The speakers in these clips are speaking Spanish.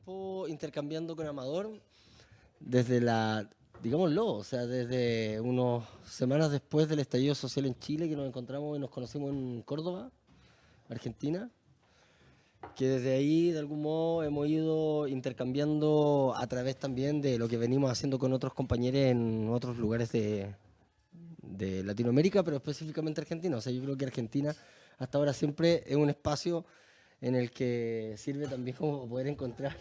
tiempo intercambiando con Amador desde digámoslo, o sea, desde unas semanas después del estallido social en Chile, que nos encontramos y nos conocimos en Córdoba, Argentina, que desde ahí de algún modo hemos ido intercambiando a través también de lo que venimos haciendo con otros compañeros en otros lugares de Latinoamérica, pero específicamente Argentina. O sea, yo creo que Argentina hasta ahora siempre es un espacio en el que sirve también como poder encontrar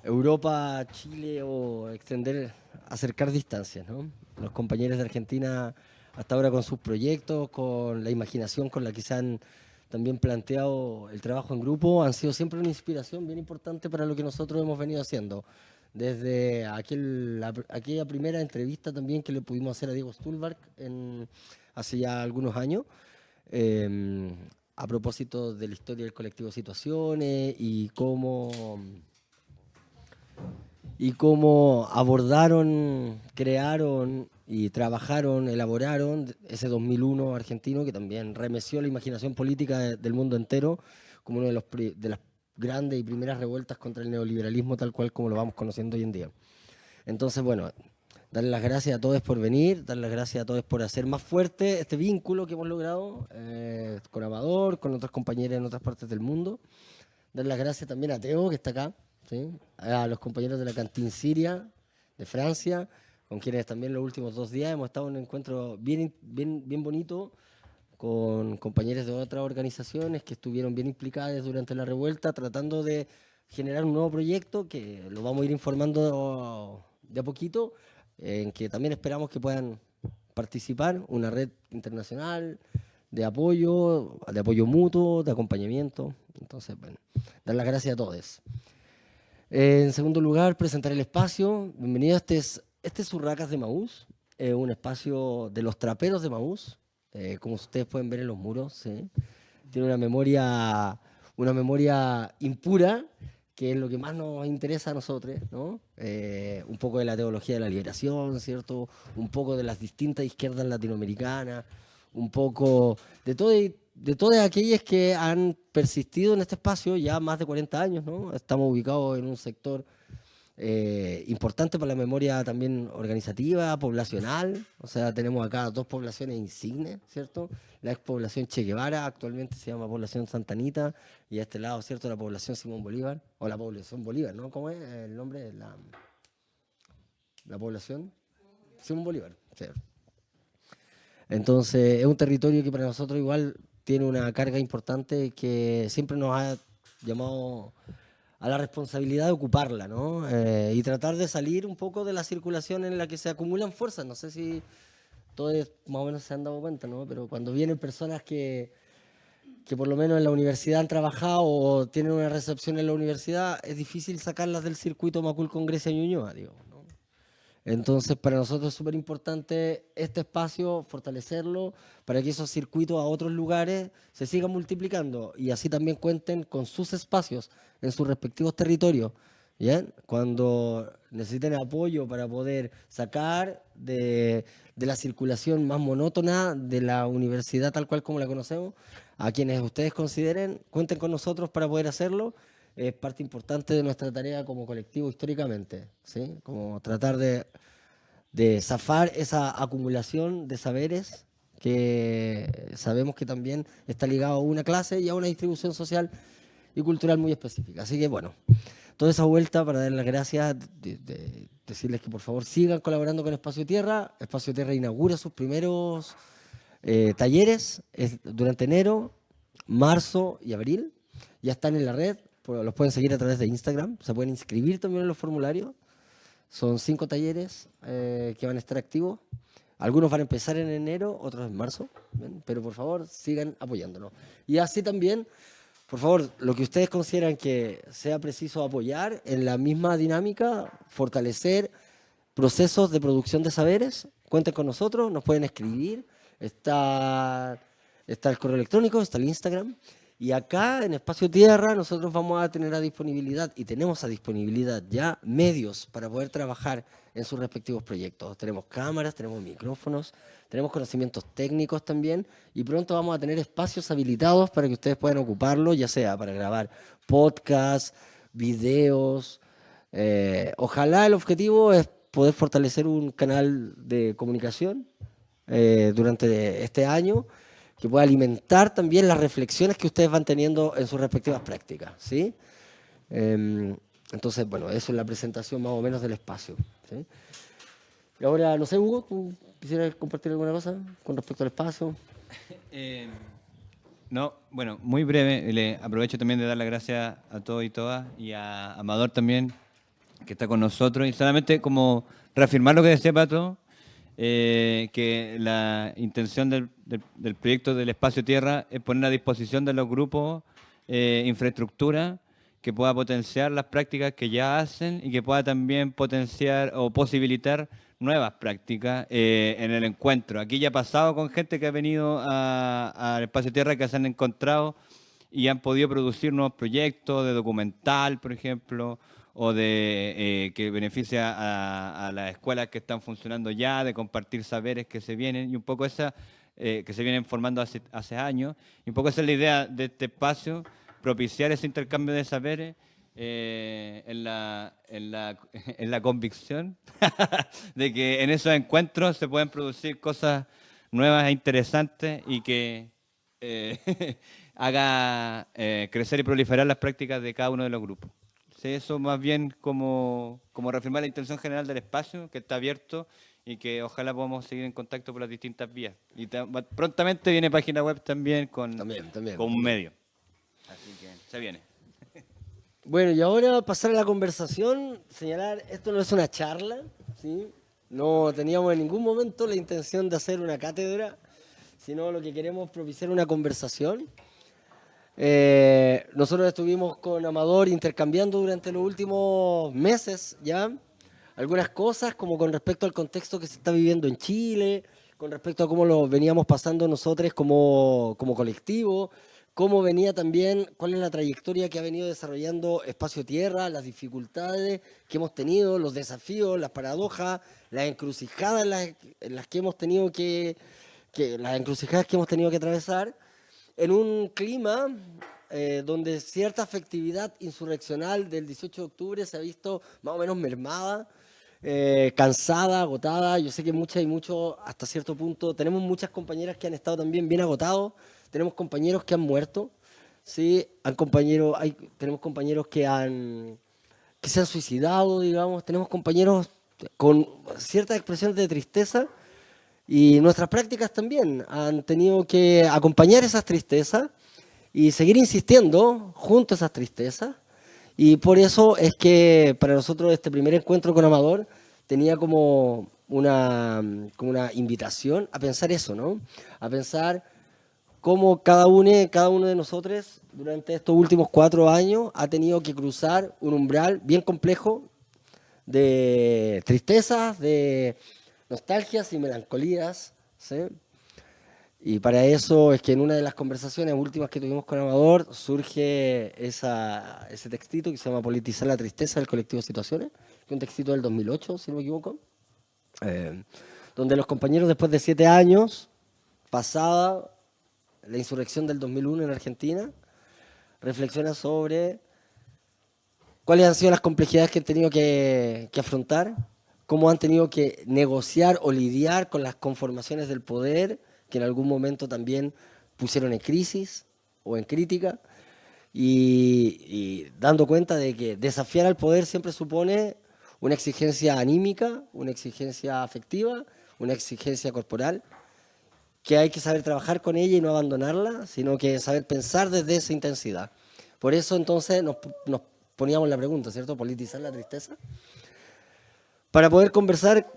Europa, Chile o extender, acercar distancias, ¿no? Los compañeros de Argentina hasta ahora con sus proyectos, con la imaginación con la que se han también planteado el trabajo en grupo, han sido siempre una inspiración bien importante para lo que nosotros hemos venido haciendo. Desde aquella primera entrevista también que le pudimos hacer a Diego Stulbark hace ya algunos años, eh, a propósito de la historia del colectivo Situaciones y cómo abordaron, crearon y trabajaron, elaboraron ese 2001 argentino que también remeció la imaginación política del mundo entero como uno de las grandes y primeras revueltas contra el neoliberalismo tal cual como lo vamos conociendo hoy en día. Entonces, bueno, darle las gracias a todos por venir, darle las gracias a todos por hacer más fuerte este vínculo que hemos logrado con Amador, con otros compañeros en otras partes del mundo. Dar las gracias también a Teo, que está acá, ¿sí? A los compañeros de la Cantín Siria, de Francia, con quienes también los últimos 2 días hemos estado en un encuentro bien bonito, con compañeros de otras organizaciones que estuvieron bien implicadas durante la revuelta, tratando de generar un nuevo proyecto que lo vamos a ir informando de a poquito, en que también esperamos que puedan participar, una red internacional de apoyo mutuo, de acompañamiento. Entonces, bueno, dar las gracias a todos. En segundo lugar, presentar el espacio. Bienvenido, este es Urracas de Maús, un espacio de los traperos de Maús, como ustedes pueden ver en los muros, ¿sí? Tiene una memoria impura, que es lo que más nos interesa a nosotros, ¿no? Un poco de la teología de la liberación, ¿cierto? Un poco de las distintas izquierdas latinoamericanas, un poco de todas aquellas que han persistido en este espacio ya más de 40 años, ¿no? Estamos ubicados en un sector importante para la memoria también organizativa, poblacional. O sea, tenemos acá dos poblaciones insignes, ¿cierto? La expoblación Che Guevara, actualmente se llama población Santa Anita, y a este lado, ¿cierto? La población Simón Bolívar, o la población Bolívar, ¿no? ¿Cómo es el nombre de la población? Simón Bolívar, ¿cierto? Entonces, es un territorio que para nosotros igual tiene una carga importante que siempre nos ha llamado a la responsabilidad de ocuparla, ¿no? Y tratar de salir un poco de la circulación en la que se acumulan fuerzas. No sé si todos más o menos se han dado cuenta, ¿no? Pero cuando vienen personas que por lo menos en la universidad han trabajado o tienen una recepción en la universidad, es difícil sacarlas del circuito Macul con Grecia Ñuñoa, digo, ¿no? Entonces, para nosotros es súper importante este espacio, fortalecerlo, para que esos circuitos a otros lugares se sigan multiplicando y así también cuenten con sus espacios en sus respectivos territorios. ¿Bien? Cuando necesiten apoyo para poder sacar de la circulación más monótona de la universidad tal cual como la conocemos, a quienes ustedes consideren, cuenten con nosotros para poder hacerlo. Es parte importante de nuestra tarea como colectivo históricamente, ¿sí? Como tratar de zafar esa acumulación de saberes que sabemos que también está ligado a una clase y a una distribución social y cultural muy específica. Así que bueno, toda esa vuelta para dar las gracias, decirles que por favor sigan colaborando con Espacio Tierra. Espacio Tierra inaugura sus primeros talleres durante enero, marzo y abril. Ya están en la red, los pueden seguir a través de Instagram, se pueden inscribir también en los formularios. Son 5 talleres que van a estar activos. Algunos van a empezar en enero, otros en marzo, ¿bien? Pero por favor sigan apoyándonos. Y así también, por favor, lo que ustedes consideran que sea preciso apoyar en la misma dinámica, fortalecer procesos de producción de saberes, cuenten con nosotros, nos pueden escribir, está el correo electrónico, está el Instagram. Y acá en Espacio Tierra nosotros vamos a tener a disponibilidad y tenemos a disponibilidad ya medios para poder trabajar en sus respectivos proyectos. Tenemos cámaras, tenemos micrófonos, tenemos conocimientos técnicos también y pronto vamos a tener espacios habilitados para que ustedes puedan ocuparlo, ya sea para grabar podcasts, videos. Ojalá el objetivo es poder fortalecer un canal de comunicación durante este año que pueda alimentar también las reflexiones que ustedes van teniendo en sus respectivas prácticas, ¿sí? Em, entonces, bueno, eso es la presentación más o menos del espacio, ¿sí? Y ahora, no sé, Hugo, ¿tú quisieras compartir alguna cosa con respecto al espacio? Eh, no, bueno, muy breve. Le aprovecho también de dar las gracias a todos y todas y a Amador también, que está con nosotros. Y solamente como reafirmar lo que decía Pato, que la intención del proyecto del Espacio Tierra es poner a disposición de los grupos infraestructura que pueda potenciar las prácticas que ya hacen y que pueda también potenciar o posibilitar nuevas prácticas en el encuentro. Aquí ya ha pasado con gente que ha venido al Espacio Tierra que se han encontrado y han podido producir nuevos proyectos de documental, por ejemplo, o de que beneficia a las escuelas que están funcionando ya, de compartir saberes que se vienen, y un poco esa, que se vienen formando hace años, y un poco esa es la idea de este espacio, propiciar ese intercambio de saberes en la convicción de que en esos encuentros se pueden producir cosas nuevas e interesantes y que haga crecer y proliferar las prácticas de cada uno de los grupos. Sí, eso más bien como reafirmar la intención general del espacio, que está abierto y que ojalá podamos seguir en contacto por las distintas vías. Y prontamente viene página web también También, también, con un también. medio. Así que se viene. Bueno, y ahora pasar a la conversación, señalar, esto no es una charla, ¿sí? No teníamos en ningún momento la intención de hacer una cátedra, sino lo que queremos es propiciar una conversación. Nosotros estuvimos con Amador intercambiando durante los últimos meses ya algunas cosas, como con respecto al contexto que se está viviendo en Chile, con respecto a cómo lo veníamos pasando nosotros como colectivo, cómo venía también, cuál es la trayectoria que ha venido desarrollando Espacio Tierra, las dificultades que hemos tenido, los desafíos, las paradojas, las encrucijadas en las que hemos tenido las encrucijadas que hemos tenido que atravesar en un clima donde cierta afectividad insurreccional del 18 de octubre se ha visto más o menos mermada, cansada, agotada. Yo sé que muchas y muchos, hasta cierto punto, tenemos muchas compañeras que han estado también bien agotados, tenemos compañeros que han muerto, ¿sí? Tenemos compañeros que se han suicidado, digamos, tenemos compañeros con ciertas expresiones de tristeza y nuestras prácticas también han tenido que acompañar esas tristezas y seguir insistiendo junto a esas tristezas. Y por eso es que para nosotros este primer encuentro con Amador tenía como una invitación a pensar eso, ¿no? A pensar cómo cada uno de nosotros durante estos últimos 4 años ha tenido que cruzar un umbral bien complejo de tristezas, de nostalgias y melancolías, ¿sí? Y para eso es que en una de las conversaciones últimas que tuvimos con Amador surge ese textito que se llama Politizar la tristeza del colectivo Situaciones, que es un textito del 2008, si no me equivoco, eh, donde los compañeros después de 7 años, pasada la insurrección del 2001 en Argentina, reflexionan sobre cuáles han sido las complejidades que han tenido que afrontar, cómo han tenido que negociar o lidiar con las conformaciones del poder que en algún momento también pusieron en crisis o en crítica, y dando cuenta de que desafiar al poder siempre supone una exigencia anímica, una exigencia afectiva, una exigencia corporal, que hay que saber trabajar con ella y no abandonarla, sino que saber pensar desde esa intensidad. Por eso entonces nos poníamos la pregunta, ¿cierto? Politizar la tristeza. Para poder conversar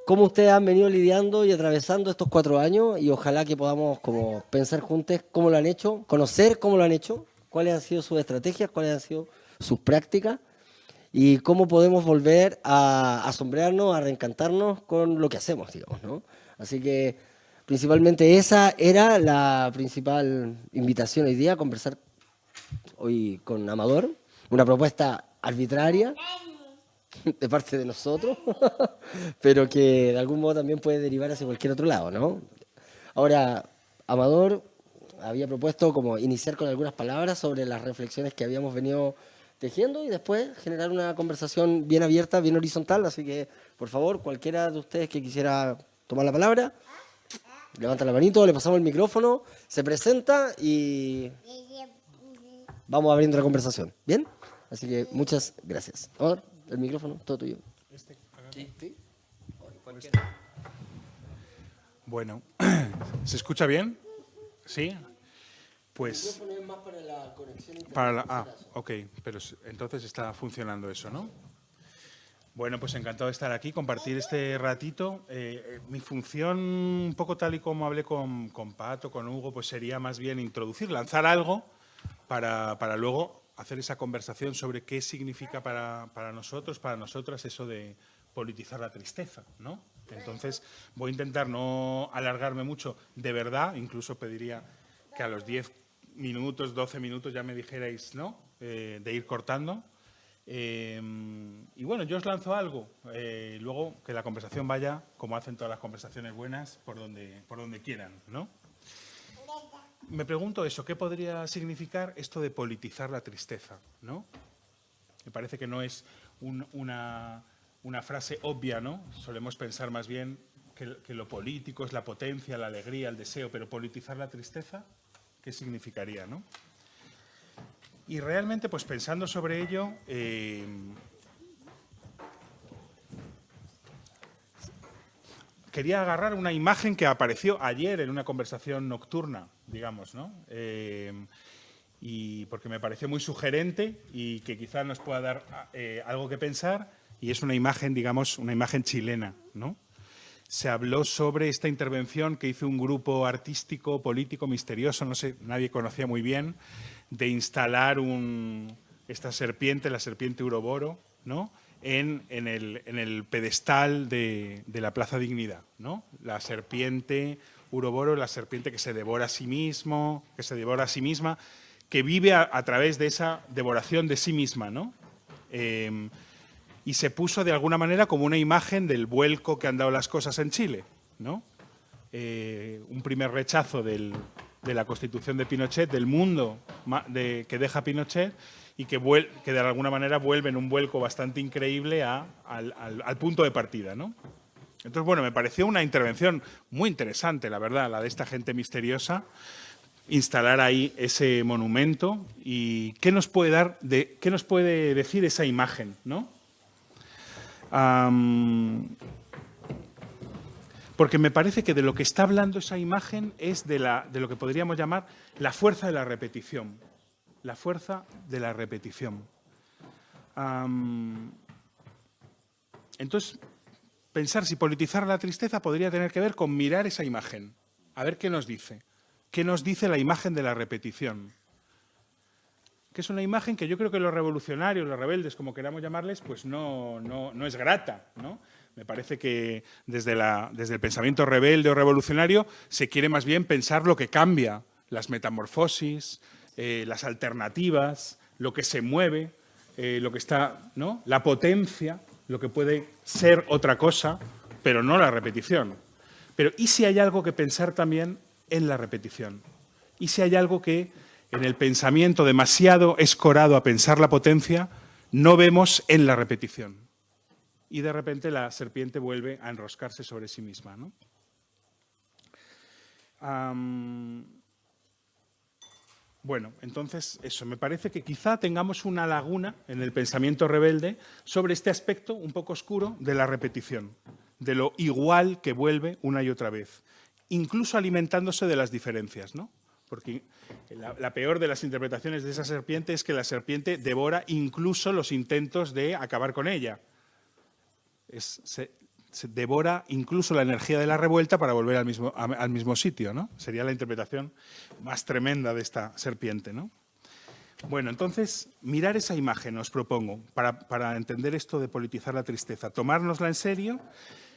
cómo ustedes han venido lidiando y atravesando estos 4 años y ojalá que podamos como pensar juntos cómo lo han hecho, conocer cómo lo han hecho, cuáles han sido sus estrategias, cuáles han sido sus prácticas y cómo podemos volver a asombrarnos, a reencantarnos con lo que hacemos, digamos, ¿no? Así que principalmente esa era la principal invitación hoy día, conversar hoy con Amador, una propuesta arbitraria de parte de nosotros, pero que de algún modo también puede derivar hacia cualquier otro lado, ¿no? Ahora, Amador había propuesto como iniciar con algunas palabras sobre las reflexiones que habíamos venido tejiendo y después generar una conversación bien abierta, bien horizontal. Así que, por favor, cualquiera de ustedes que quisiera tomar la palabra, levanta la manito, le pasamos el micrófono, se presenta y vamos abriendo la conversación. ¿Bien? Así que muchas gracias. Ahora, el micrófono, todo tuyo. ¿Sí? Bueno, ¿se escucha bien? ¿Sí? Pues... El micrófono es más para la conexión ok, pero entonces está funcionando eso, ¿no? Bueno, pues encantado de estar aquí, compartir este ratito. Mi función, un poco tal y como hablé con Pato, con Hugo, pues sería más bien introducir, lanzar algo para luego hacer esa conversación sobre qué significa para nosotros, para nosotras, eso de politizar la tristeza, ¿no? Entonces, voy a intentar no alargarme mucho. De verdad, incluso pediría que a los 10 minutos, 12 minutos ya me dijerais, ¿no? De ir cortando. Y bueno, yo os lanzo algo. Luego que la conversación vaya, como hacen todas las conversaciones buenas, por donde quieran, ¿no? Me pregunto eso, ¿qué podría significar esto de politizar la tristeza, ¿no? Me parece que no es una frase obvia, ¿no? Solemos pensar más bien que lo político es la potencia, la alegría, el deseo, pero politizar la tristeza, ¿qué significaría, no? Y realmente, pues pensando sobre ello, quería agarrar una imagen que apareció ayer en una conversación nocturna, digamos, ¿no? Y porque me pareció muy sugerente y que quizás nos pueda dar algo que pensar, y es una imagen, digamos, una imagen chilena, ¿no? Se habló sobre esta intervención que hizo un grupo artístico, político, misterioso, no sé, nadie conocía muy bien, de instalar esta serpiente, la serpiente Uroboro, ¿no? en el pedestal de la Plaza Dignidad, ¿no? La serpiente Uroboro, la serpiente que se devora a sí mismo, que se devora a sí misma, que vive a través de esa devoración de sí misma, ¿no? Y se puso de alguna manera como una imagen del vuelco que han dado las cosas en Chile, ¿no? Un primer rechazo de la Constitución de Pinochet, del mundo que deja Pinochet, y que de alguna manera vuelve en un vuelco bastante increíble al punto de partida, ¿no? Entonces, bueno, me pareció una intervención muy interesante, la verdad, la de esta gente misteriosa, instalar ahí ese monumento. Y qué nos puede decir esa imagen, ¿no? Porque me parece que de lo que está hablando esa imagen es de lo que podríamos llamar la fuerza de la repetición. La fuerza de la repetición. Entonces, pensar si politizar la tristeza podría tener que ver con mirar esa imagen, a ver qué nos dice. ¿Qué nos dice la imagen de la repetición? Que es una imagen que yo creo que los revolucionarios, los rebeldes, como queramos llamarles, pues no es grata, ¿no? Me parece que desde el pensamiento rebelde o revolucionario se quiere más bien pensar lo que cambia, las metamorfosis, las alternativas, lo que se mueve, lo que está, ¿no? La potencia, lo que puede ser otra cosa, pero no la repetición. Pero ¿y si hay algo que pensar también en la repetición? ¿Y si hay algo que en el pensamiento demasiado escorado a pensar la potencia, no vemos en la repetición? Y de repente la serpiente vuelve a enroscarse sobre sí misma, ¿no? Bueno, entonces eso, me parece que quizá tengamos una laguna en el pensamiento rebelde sobre este aspecto un poco oscuro de la repetición, de lo igual que vuelve una y otra vez, incluso alimentándose de las diferencias, ¿no? Porque la peor de las interpretaciones de esa serpiente es que la serpiente devora incluso los intentos de acabar con ella. Se devora incluso la energía de la revuelta para volver al mismo sitio, ¿no? Sería la interpretación más tremenda de esta serpiente, ¿no? Bueno, entonces, mirar esa imagen os propongo para entender esto de politizar la tristeza, tomárnosla en serio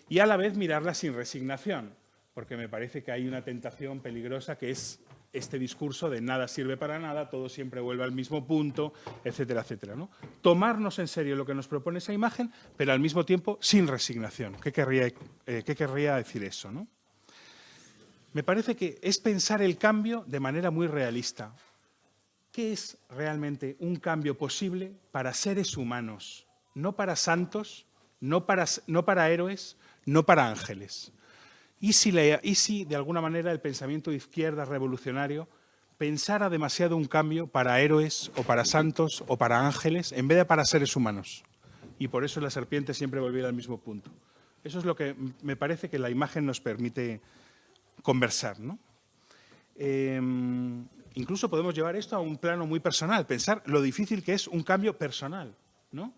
y a la vez mirarla sin resignación, porque me parece que hay una tentación peligrosa que es este discurso de nada sirve para nada, todo siempre vuelve al mismo punto, etcétera, etcétera, ¿no? Tomarnos en serio lo que nos propone esa imagen, pero al mismo tiempo sin resignación. ¿Qué querría decir eso, no? Me parece que es pensar el cambio de manera muy realista. ¿qué es realmente un cambio posible para seres humanos? No para santos, no para héroes, no para ángeles. ¿Y si de alguna manera el pensamiento de izquierda revolucionario pensara demasiado un cambio para héroes o para santos o para ángeles en vez de para seres humanos? Y por eso la serpiente siempre volviera al mismo punto. Eso es lo que me parece que la imagen nos permite conversar, ¿no? Incluso podemos llevar esto a un plano muy personal, pensar lo difícil que es un cambio personal, ¿no?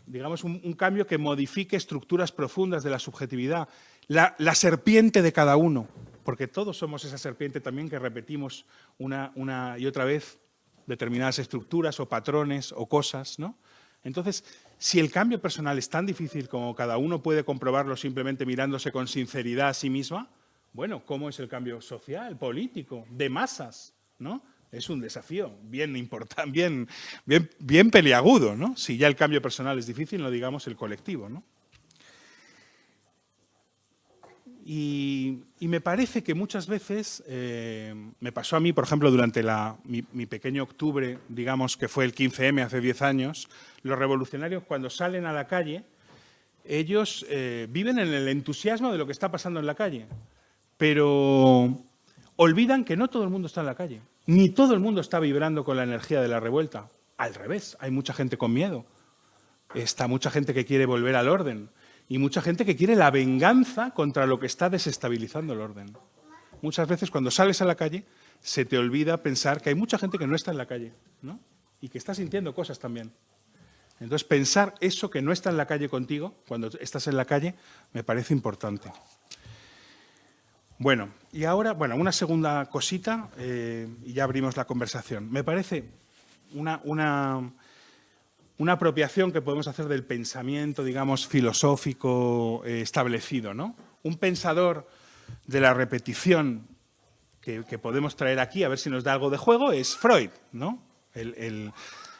Digamos, un cambio que modifique estructuras profundas de la subjetividad, la serpiente de cada uno, porque todos somos esa serpiente también que repetimos una y otra vez determinadas estructuras o patrones o cosas, ¿no? Entonces, si el cambio personal es tan difícil como cada uno puede comprobarlo simplemente mirándose con sinceridad a sí misma, bueno, ¿cómo es el cambio social, político, de masas, ¿no? Es un desafío bien importante, bien peliagudo, ¿no? Si ya el cambio personal es difícil, no digamos el colectivo, ¿no? Y me parece que muchas veces, me pasó a mí, por ejemplo, durante mi pequeño octubre, digamos que fue el 15M hace 10 años, los revolucionarios cuando salen a la calle, ellos viven en el entusiasmo de lo que está pasando en la calle, pero olvidan que no todo el mundo está en la calle, ni todo el mundo está vibrando con la energía de la revuelta. Al revés, hay mucha gente con miedo, está mucha gente que quiere volver al orden, y mucha gente que quiere la venganza contra lo que está desestabilizando el orden. Muchas veces cuando sales a la calle se te olvida pensar que hay mucha gente que no está en la calle, ¿no? Y que está sintiendo cosas también. Entonces, pensar eso que no está en la calle contigo, cuando estás en la calle, me parece importante. Bueno, y ahora, una segunda cosita y ya abrimos la conversación. Me parece una apropiación que podemos hacer del pensamiento, digamos, filosófico establecido, ¿no? Un pensador de la repetición que podemos traer aquí, a ver si nos da algo de juego, es Freud, ¿no? El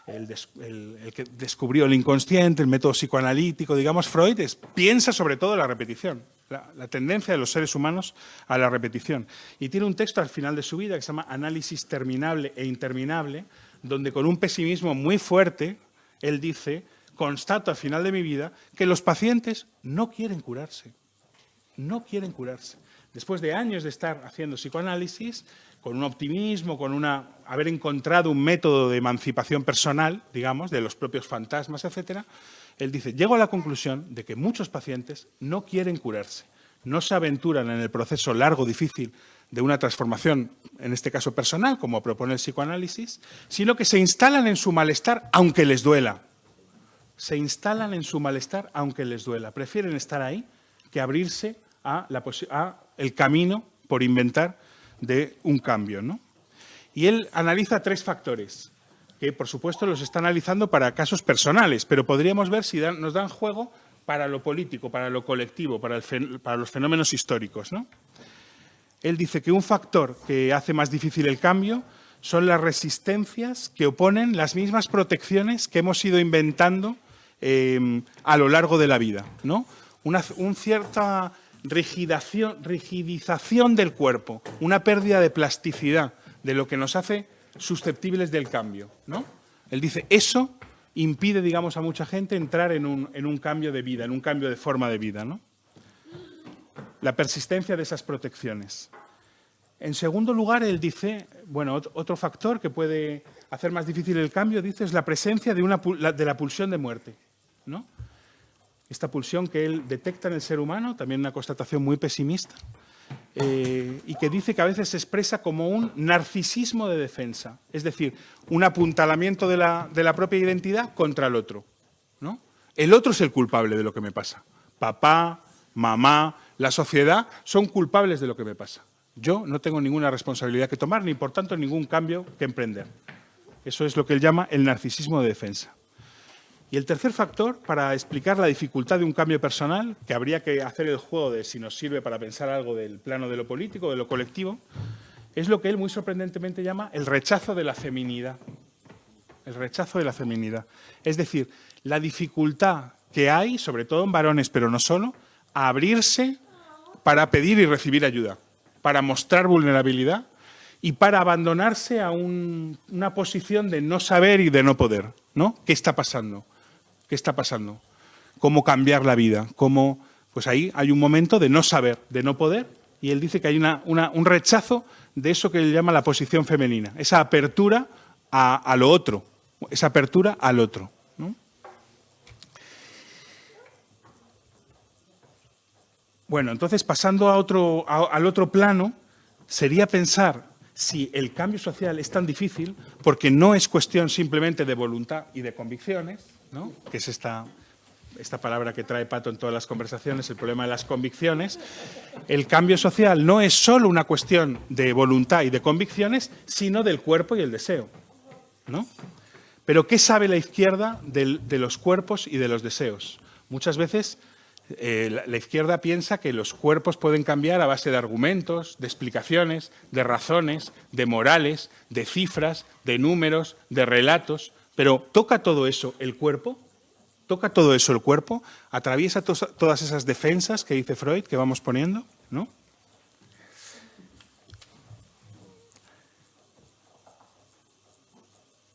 que descubrió el inconsciente, el método psicoanalítico, digamos, Freud piensa sobre todo en la repetición, la tendencia de los seres humanos a la repetición. Y tiene un texto al final de su vida que se llama Análisis terminable e interminable, donde con un pesimismo muy fuerte, él dice, constato al final de mi vida que los pacientes no quieren curarse. No quieren curarse. Después de años de estar haciendo psicoanálisis, con un optimismo, haber encontrado un método de emancipación personal, digamos, de los propios fantasmas, etcétera, él dice, llego a la conclusión de que muchos pacientes no quieren curarse, no se aventuran en el proceso largo, difícil de una transformación, en este caso personal, como propone el psicoanálisis, sino que se instalan en su malestar aunque les duela. Se instalan en su malestar aunque les duela. Prefieren estar ahí que abrirse a el camino por inventar de un cambio, ¿no? Y él analiza 3 factores, que por supuesto los está analizando para casos personales, pero podríamos ver si nos dan juego para lo político, para lo colectivo, para los fenómenos históricos, ¿no? Él dice que un factor que hace más difícil el cambio son las resistencias que oponen las mismas protecciones que hemos ido inventando a lo largo de la vida, ¿no? Una cierta rigidización del cuerpo, una pérdida de plasticidad de lo que nos hace susceptibles del cambio, ¿no? Él dice, eso impide, digamos, a mucha gente entrar en un cambio de vida, en un cambio de forma de vida, ¿no? La persistencia de esas protecciones. En segundo lugar, él dice, otro factor que puede hacer más difícil el cambio, dice, es la presencia de la pulsión de muerte, ¿no? Esta pulsión que él detecta en el ser humano, también una constatación muy pesimista, y que dice que a veces se expresa como un narcisismo de defensa, es decir, un apuntalamiento de la propia identidad contra el otro, ¿no? El otro es el culpable de lo que me pasa. Papá, mamá, la sociedad son culpables de lo que me pasa. Yo no tengo ninguna responsabilidad que tomar, ni por tanto ningún cambio que emprender. Eso es lo que él llama el narcisismo de defensa. Y el tercer factor, para explicar la dificultad de un cambio personal, que habría que hacer el juego de si nos sirve para pensar algo del plano de lo político, de lo colectivo, es lo que él muy sorprendentemente llama el rechazo de la feminidad. El rechazo de la feminidad. Es decir, la dificultad que hay, sobre todo en varones, pero no solo, a abrirse para pedir y recibir ayuda, para mostrar vulnerabilidad y para abandonarse a una posición de no saber y de no poder, ¿no? ¿Qué está pasando? ¿Qué está pasando? ¿Cómo cambiar la vida? ¿Cómo? Pues ahí hay un momento de no saber, de no poder, y él dice que hay un rechazo de eso que él llama la posición femenina, esa apertura a lo otro, esa apertura al otro, ¿no? Bueno, entonces pasando al otro plano, sería pensar si el cambio social es tan difícil porque no es cuestión simplemente de voluntad y de convicciones, ¿no? Que es esta palabra que trae Pato en todas las conversaciones, el problema de las convicciones. El cambio social no es solo una cuestión de voluntad y de convicciones, sino del cuerpo y el deseo, ¿no? Pero ¿qué sabe la izquierda de los cuerpos y de los deseos? Muchas veces la izquierda piensa que los cuerpos pueden cambiar a base de argumentos, de explicaciones, de razones, de morales, de cifras, de números, de relatos. Pero ¿toca todo eso el cuerpo? ¿Toca todo eso el cuerpo? ¿Atraviesa todas esas defensas que dice Freud, que vamos poniendo? ¿No?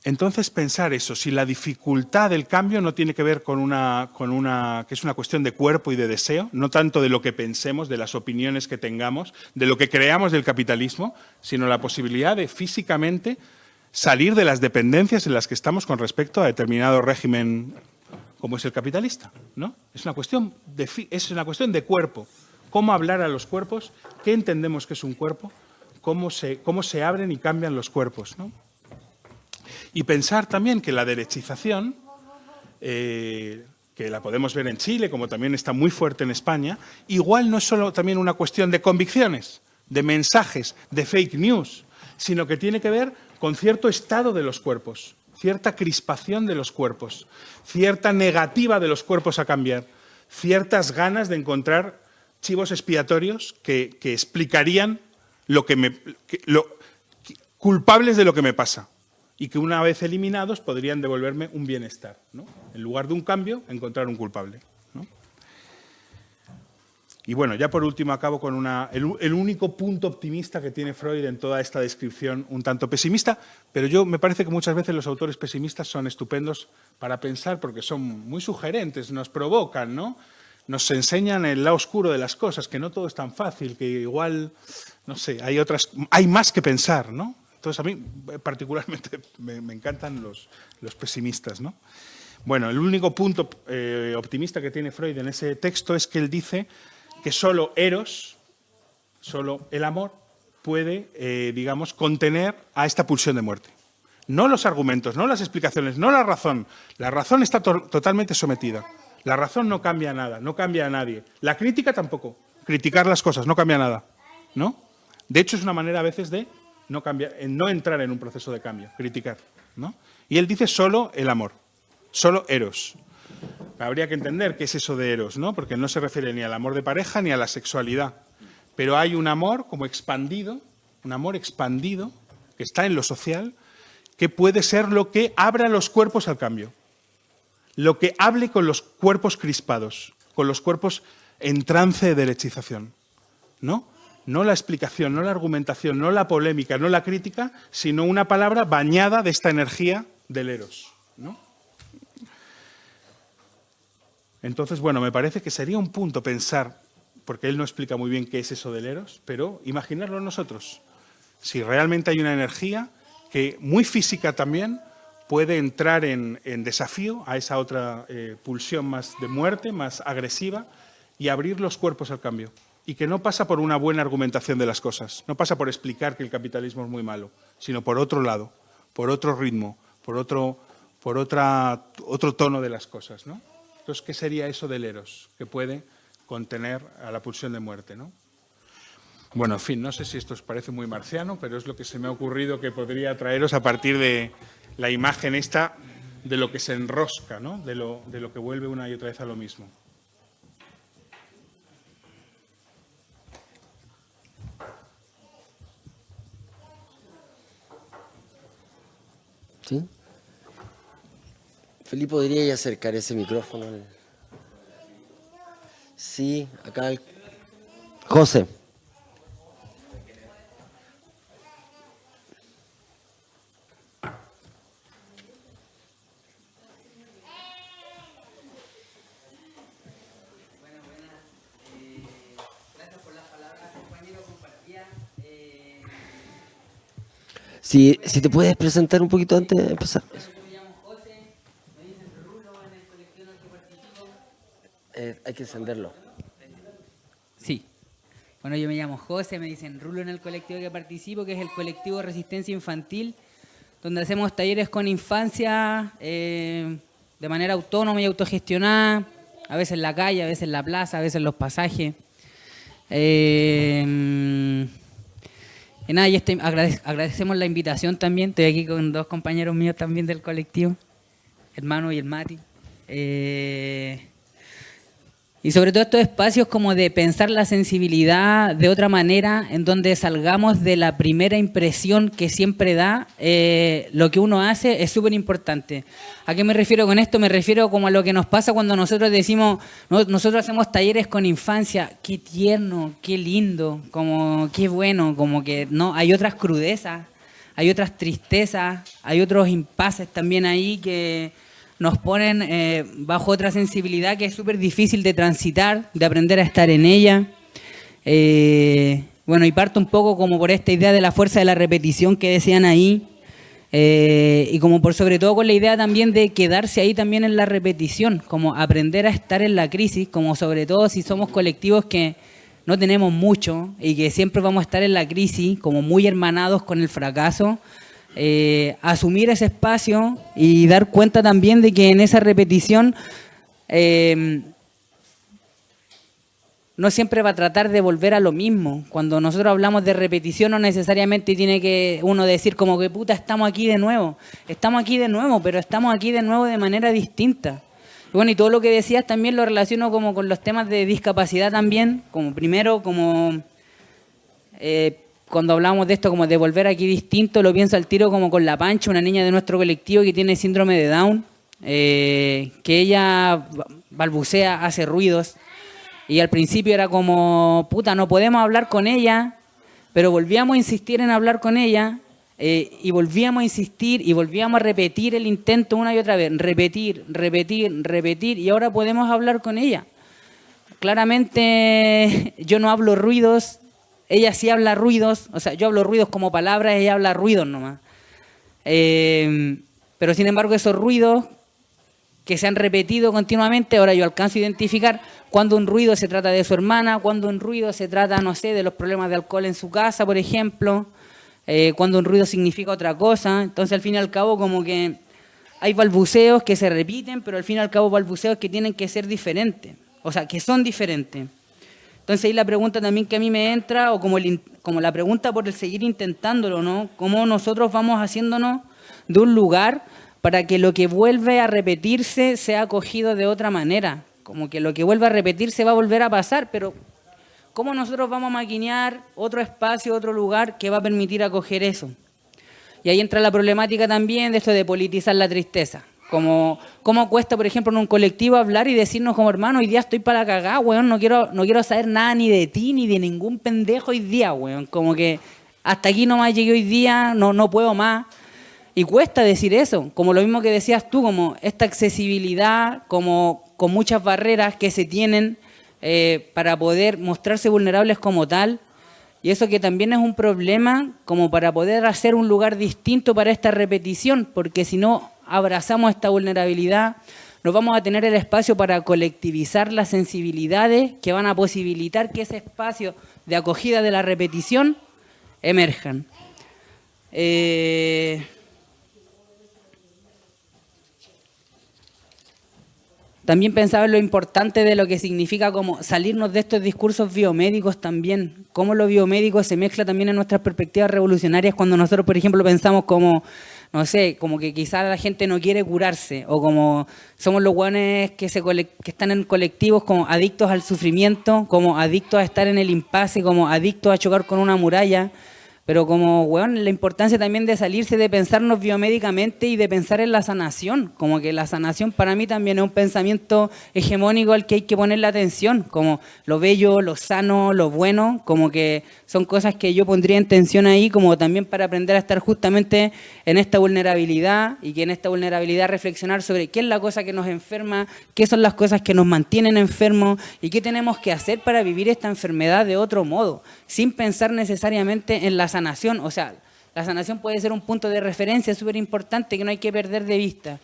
Entonces pensar eso, si la dificultad del cambio no tiene que ver con que es una cuestión de cuerpo y de deseo, no tanto de lo que pensemos, de las opiniones que tengamos, de lo que creamos del capitalismo, sino la posibilidad de físicamente salir de las dependencias en las que estamos con respecto a determinado régimen como es el capitalista, ¿no? Es una cuestión de cuerpo. ¿Cómo hablar a los cuerpos? ¿Qué entendemos que es un cuerpo? ¿Cómo se abren y cambian los cuerpos, ¿no? Y pensar también que la derechización, que la podemos ver en Chile, como también está muy fuerte en España, igual no es solo también una cuestión de convicciones, de mensajes, de fake news, sino que tiene que ver con cierto estado de los cuerpos, cierta crispación de los cuerpos, cierta negativa de los cuerpos a cambiar, ciertas ganas de encontrar chivos expiatorios que explicarían culpables de lo que me pasa. Y que una vez eliminados podrían devolverme un bienestar, ¿no? En lugar de un cambio, encontrar un culpable, ¿no? Y bueno, ya por último acabo con el único punto optimista que tiene Freud en toda esta descripción un tanto pesimista, pero me parece que muchas veces los autores pesimistas son estupendos para pensar porque son muy sugerentes, nos provocan, ¿no? Nos enseñan el lado oscuro de las cosas, que no todo es tan fácil, que igual, no sé, hay más que pensar, ¿no? Entonces, a mí particularmente me encantan los pesimistas, ¿no? Bueno, el único punto optimista que tiene Freud en ese texto es que él dice que solo Eros, solo el amor, puede, digamos, contener a esta pulsión de muerte. No los argumentos, no las explicaciones, no la razón. La razón está totalmente sometida. La razón no cambia nada, no cambia a nadie. La crítica tampoco. Criticar las cosas no cambia nada, ¿no? De hecho, es una manera a veces de no cambiar, no entrar en un proceso de cambio, criticar, ¿no? Y él dice solo el amor, solo Eros. Habría que entender qué es eso de Eros, ¿no? Porque no se refiere ni al amor de pareja ni a la sexualidad. Pero hay un amor como expandido, un amor expandido, que está en lo social, que puede ser lo que abra los cuerpos al cambio. Lo que hable con los cuerpos crispados, con los cuerpos en trance de derechización, ¿no? No la explicación, no la argumentación, no la polémica, no la crítica, sino una palabra bañada de esta energía del Eros, ¿no? Entonces, bueno, me parece que sería un punto pensar, porque él no explica muy bien qué es eso del Eros, pero imaginarlo nosotros. Si realmente hay una energía que, muy física también, puede entrar en desafío a esa otra pulsión más de muerte, más agresiva, y abrir los cuerpos al cambio. Y que no pasa por una buena argumentación de las cosas, no pasa por explicar que el capitalismo es muy malo, sino por otro lado, por otro ritmo, por otro tono de las cosas, ¿no? Entonces, ¿qué sería eso del Eros? Que puede contener a la pulsión de muerte, ¿no? Bueno, en fin, no sé si esto os parece muy marciano, pero es lo que se me ha ocurrido que podría traeros a partir de la imagen esta de lo que se enrosca, ¿no? De lo que vuelve una y otra vez a lo mismo. ¿Sí? Felipe, ¿podría acercar ese micrófono? Sí, acá. José. Si te puedes presentar un poquito antes de empezar. Hay que encenderlo. Sí. Bueno, yo me llamo José, me dicen Rulo en el colectivo que participo, que es el colectivo Resistencia Infantil, donde hacemos talleres con infancia de manera autónoma y autogestionada, a veces en la calle, a veces en la plaza, a veces en los pasajes. Y nada, agradecemos la invitación también. Estoy aquí con dos compañeros míos también del colectivo, el Manu y el Mati. Y sobre todo estos espacios como de pensar la sensibilidad de otra manera, en donde salgamos de la primera impresión que siempre da lo que uno hace, es súper importante. ¿A qué me refiero con esto? Me refiero como a lo que nos pasa cuando nosotros decimos, nosotros hacemos talleres con infancia, qué tierno, qué lindo, como qué bueno, como que no, hay otras crudezas, hay otras tristezas, hay otros impases también ahí que nos ponen bajo otra sensibilidad que es súper difícil de transitar, de aprender a estar en ella. Bueno, y parto un poco como por esta idea de la fuerza de la repetición que decían ahí, y como por sobre todo con la idea también de quedarse ahí también en la repetición, como aprender a estar en la crisis, como sobre todo si somos colectivos que no tenemos mucho y que siempre vamos a estar en la crisis, como muy hermanados con el fracaso. Asumir ese espacio y dar cuenta también de que en esa repetición no siempre va a tratar de volver a lo mismo. Cuando nosotros hablamos de repetición no necesariamente tiene que uno decir como que puta, estamos aquí de nuevo, pero estamos aquí de nuevo de manera distinta. Y bueno, y todo lo que decías también lo relaciono como con los temas de discapacidad también, como primero como cuando hablamos de esto como de volver aquí distinto, lo pienso al tiro como con la Pancha, una niña de nuestro colectivo que tiene síndrome de Down, que ella balbucea, hace ruidos, y al principio era como, puta, no podemos hablar con ella, pero volvíamos a insistir en hablar con ella, y volvíamos a insistir y volvíamos a repetir el intento una y otra vez, repetir, y ahora podemos hablar con ella. Claramente yo no hablo ruidos, ella sí habla ruidos, o sea, yo hablo ruidos como palabras, ella habla ruidos nomás. Pero sin embargo esos ruidos que se han repetido continuamente, ahora yo alcanzo a identificar cuando un ruido se trata de su hermana, cuando un ruido se trata, no sé, de los problemas de alcohol en su casa, por ejemplo, cuando un ruido significa otra cosa. Entonces al fin y al cabo como que hay balbuceos que se repiten, pero al fin y al cabo balbuceos que tienen que ser diferentes, o sea, que son diferentes. Entonces ahí la pregunta también que a mí me entra, o como la pregunta por el seguir intentándolo, ¿no? ¿Cómo nosotros vamos haciéndonos de un lugar para que lo que vuelve a repetirse sea acogido de otra manera? Como que lo que vuelve a repetirse va a volver a pasar, pero ¿cómo nosotros vamos a maquinear otro espacio, otro lugar que va a permitir acoger eso? Y ahí entra la problemática también de esto de politizar la tristeza. Como cómo cuesta, por ejemplo, en un colectivo hablar y decirnos como hermano, hoy día estoy para la cagada, weón, no quiero saber nada ni de ti ni de ningún pendejo hoy día, weón. Como que hasta aquí nomás llegué hoy día, no puedo más. Y cuesta decir eso, como lo mismo que decías tú, como esta accesibilidad, como con muchas barreras que se tienen para poder mostrarse vulnerables como tal. Y eso que también es un problema como para poder hacer un lugar distinto para esta repetición, porque si no abrazamos esta vulnerabilidad, no vamos a tener el espacio para colectivizar las sensibilidades que van a posibilitar que ese espacio de acogida de la repetición emerjan. También pensaba en lo importante de lo que significa como salirnos de estos discursos biomédicos también, cómo lo biomédico se mezcla también en nuestras perspectivas revolucionarias cuando nosotros, por ejemplo, pensamos como, no sé, como que quizás la gente no quiere curarse, o como somos los hueones que están en colectivos como adictos al sufrimiento, como adictos a estar en el impasse, como adictos a chocar con una muralla. Pero como, weón, la importancia también de salirse de pensarnos biomédicamente y de pensar en la sanación. Como que la sanación para mí también es un pensamiento hegemónico al que hay que ponerle atención. Como lo bello, lo sano, lo bueno. Como que son cosas que yo pondría en tensión ahí, como también para aprender a estar justamente en esta vulnerabilidad y que en esta vulnerabilidad reflexionar sobre qué es la cosa que nos enferma, qué son las cosas que nos mantienen enfermos y qué tenemos que hacer para vivir esta enfermedad de otro modo, sin pensar necesariamente en la sanación. O sea, La sanación puede ser un punto de referencia súper importante que no hay que perder de vista.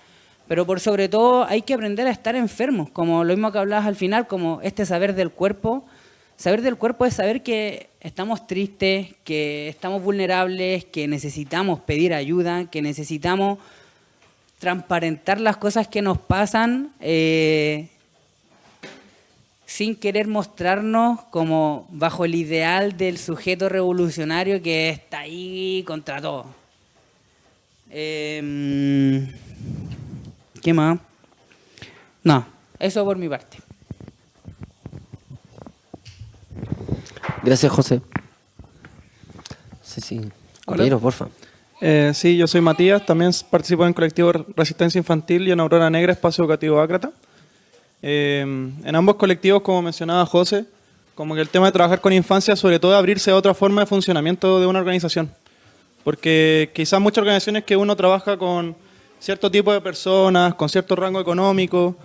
Pero por sobre todo hay que aprender a estar enfermos, como lo mismo que hablabas al final, como este saber del cuerpo. Saber del cuerpo es saber que estamos tristes, que estamos vulnerables, que necesitamos pedir ayuda, que necesitamos transparentar las cosas que nos pasan sin querer mostrarnos como bajo el ideal del sujeto revolucionario que está ahí contra todo. ¿Qué más? No, eso por mi parte. Gracias, José. Sí. Compañero, porfa. Sí, yo soy Matías, también participo en el colectivo Resistencia Infantil y en Aurora Negra, Espacio Educativo Ácrata. En ambos colectivos, como mencionaba José, como que el tema de trabajar con infancia, sobre todo abrirse a otra forma de funcionamiento de una organización. Porque quizás muchas organizaciones que uno trabaja con cierto tipo de personas, con cierto rango económico,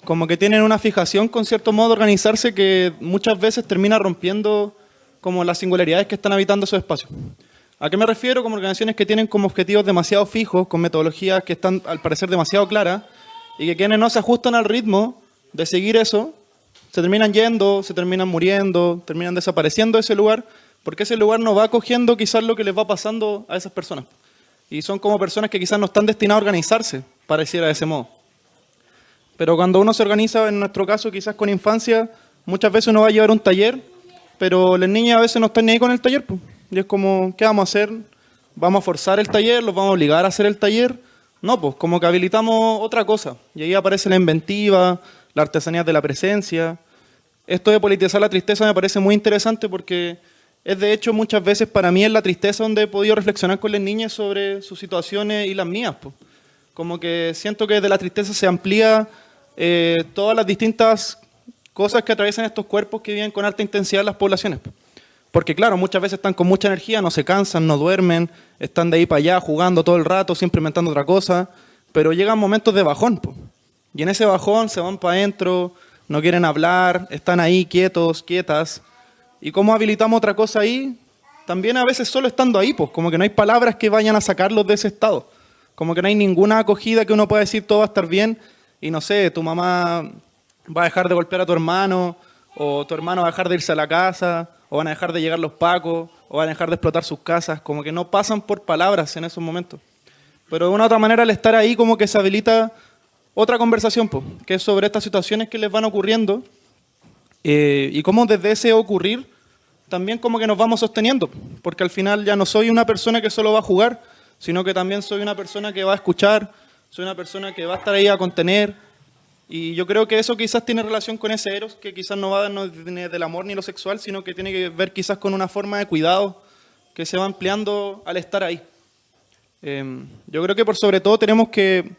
como que tienen una fijación con cierto modo de organizarse que muchas veces termina rompiendo como las singularidades que están habitando esos espacios. ¿A qué me refiero? Como organizaciones que tienen como objetivos demasiado fijos, con metodologías que están al parecer demasiado claras, y que quienes no se ajustan al ritmo de seguir eso, se terminan yendo, se terminan muriendo, terminan desapareciendo de ese lugar, porque ese lugar no va acogiendo quizás lo que les va pasando a esas personas. Y son como personas que quizás no están destinadas a organizarse, pareciera de ese modo. Pero cuando uno se organiza, en nuestro caso quizás con infancia, muchas veces uno va a llevar un taller, pero las niñas a veces no están ni ahí con el taller, pues. Y es como, ¿qué vamos a hacer? ¿Vamos a forzar el taller? ¿Los vamos a obligar a hacer el taller? No, pues como que habilitamos otra cosa. Y ahí aparece la inventiva, la artesanía de la presencia. Esto de politizar la tristeza me parece muy interesante porque es de hecho muchas veces para mí es la tristeza donde he podido reflexionar con las niñas sobre sus situaciones y las mías, pues. Como que siento que desde la tristeza se amplía todas las distintas cosas que atraviesan estos cuerpos que viven con alta intensidad en las poblaciones. Porque claro, muchas veces están con mucha energía, no se cansan, no duermen, están de ahí para allá jugando todo el rato, siempre inventando otra cosa, pero llegan momentos de bajón, po. Y en ese bajón se van para adentro, no quieren hablar, están ahí quietos, quietas. ¿Y cómo habilitamos otra cosa ahí? También a veces solo estando ahí, pues, como que no hay palabras que vayan a sacarlos de ese estado. Como que no hay ninguna acogida que uno pueda decir todo va a estar bien y no sé, tu mamá va a dejar de golpear a tu hermano o tu hermano va a dejar de irse a la casa o van a dejar de llegar los pacos o van a dejar de explotar sus casas. Como que no pasan por palabras en esos momentos. Pero de una u otra manera al estar ahí como que se habilita otra conversación, pues, que es sobre estas situaciones que les van ocurriendo y cómo desde ese ocurrir también como que nos vamos sosteniendo. Porque al final ya no soy una persona que solo va a jugar, sino que también soy una persona que va a escuchar, soy una persona que va a estar ahí a contener, y yo creo que eso quizás tiene relación con ese eros, que quizás no va no viene del amor ni lo sexual, sino que tiene que ver quizás con una forma de cuidado que se va ampliando al estar ahí. Yo creo que por sobre todo tenemos que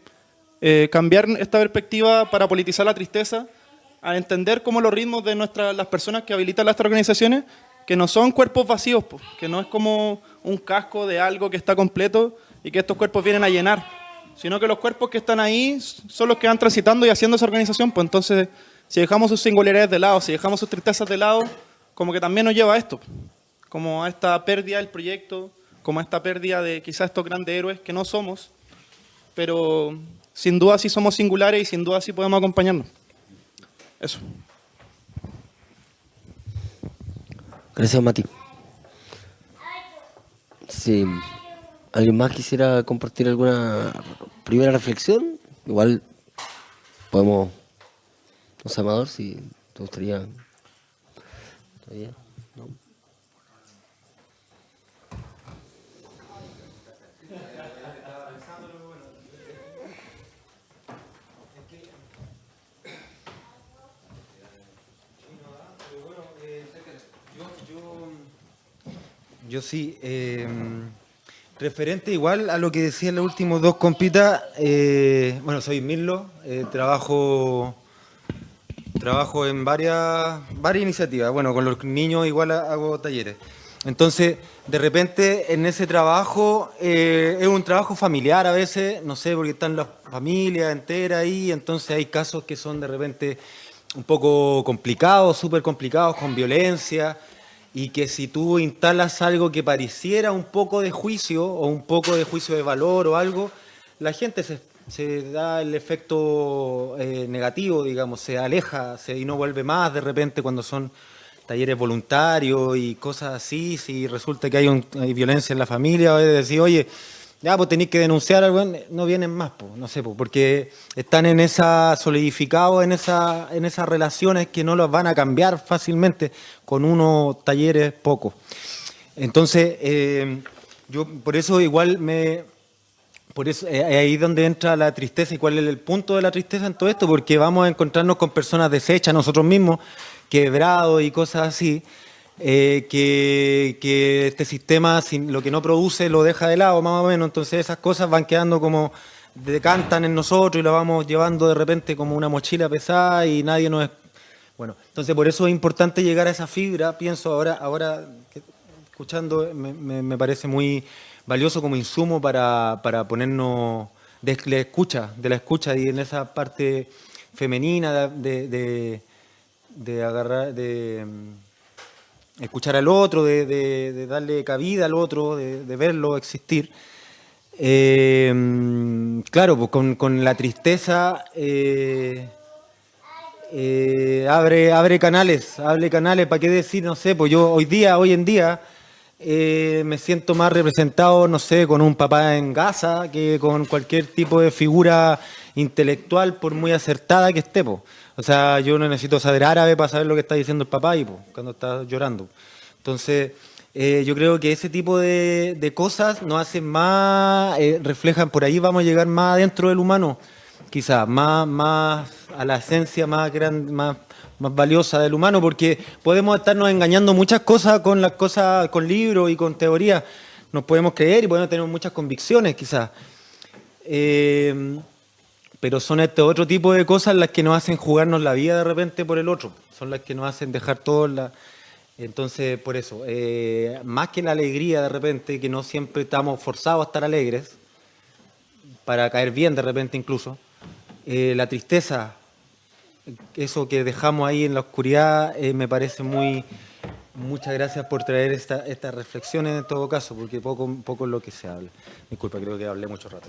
cambiar esta perspectiva para politizar la tristeza, a entender cómo los ritmos de las personas que habilitan las organizaciones, que no son cuerpos vacíos, pues, que no es como un casco de algo que está completo y que estos cuerpos vienen a llenar, sino que los cuerpos que están ahí son los que van transitando y haciendo esa organización. Pues entonces, si dejamos sus singularidades de lado, si dejamos sus tristezas de lado, como que también nos lleva a esto, como a esta pérdida del proyecto, como a esta pérdida de quizás estos grandes héroes que no somos, pero sin duda sí somos singulares y sin duda sí podemos acompañarnos. Eso. Gracias, Mati. Si alguien más quisiera compartir alguna primera reflexión, igual podemos, no sé, Amador, si te gustaría. ¿Todavía? ¿No? Yo sí, referente igual a lo que decían los últimos dos compitas, bueno, soy Mirlo, trabajo en varias iniciativas, bueno, con los niños igual hago talleres. Entonces, de repente en ese trabajo, es un trabajo familiar a veces, no sé, porque están las familias enteras ahí, entonces hay casos que son de repente un poco complicados, súper complicados, con violencia. y que si tú instalas algo que pareciera un poco de juicio o un poco de juicio de valor o algo, la gente se da el efecto negativo, digamos, se aleja y no vuelve más de repente cuando son talleres voluntarios y cosas así. Si resulta que hay violencia en la familia, o es decir, oye, ya, pues tenéis que denunciar algo, no vienen más, pues, no sé, pues, porque están solidificados en esas relaciones que no las van a cambiar fácilmente con unos talleres pocos. Entonces, yo por eso igual por eso es ahí donde entra la tristeza y cuál es el punto de la tristeza en todo esto, porque vamos a encontrarnos con personas deshechas nosotros mismos, quebrados y cosas así, que este sistema lo que no produce lo deja de lado más o menos, entonces esas cosas van quedando como decantan en nosotros y lo vamos llevando de repente como una mochila pesada y nadie nos... Bueno, entonces por eso es importante llegar a esa fibra, pienso ahora escuchando, me parece muy valioso como insumo para ponernos de la escucha y en esa parte femenina de agarrar, de escuchar al otro, de darle cabida al otro, de verlo existir. Claro, pues con la tristeza abre canales, ¿para qué decir? No sé, pues yo hoy en día me siento más representado, no sé, con un papá en Gaza que con cualquier tipo de figura intelectual, por muy acertada que esté, pues. O sea, yo no necesito saber árabe para saber lo que está diciendo el papá y, pues, cuando está llorando. Entonces, yo creo que ese tipo de cosas nos hacen más, reflejan, por ahí vamos a llegar más adentro del humano, quizás, más a la esencia más grande, más valiosa del humano, porque podemos estarnos engañando muchas cosas con libros y con teorías, nos podemos creer y podemos tener muchas convicciones, quizás. Pero son este otro tipo de cosas las que nos hacen jugarnos la vida de repente por el otro, son las que nos hacen dejar todo Entonces, por eso, más que la alegría de repente, que no siempre estamos forzados a estar alegres, para caer bien de repente incluso, la tristeza, eso que dejamos ahí en la oscuridad, me parece muy... Muchas gracias por traer estas reflexiones en todo caso, porque poco es lo que se habla. Disculpa, creo que hablé mucho rato.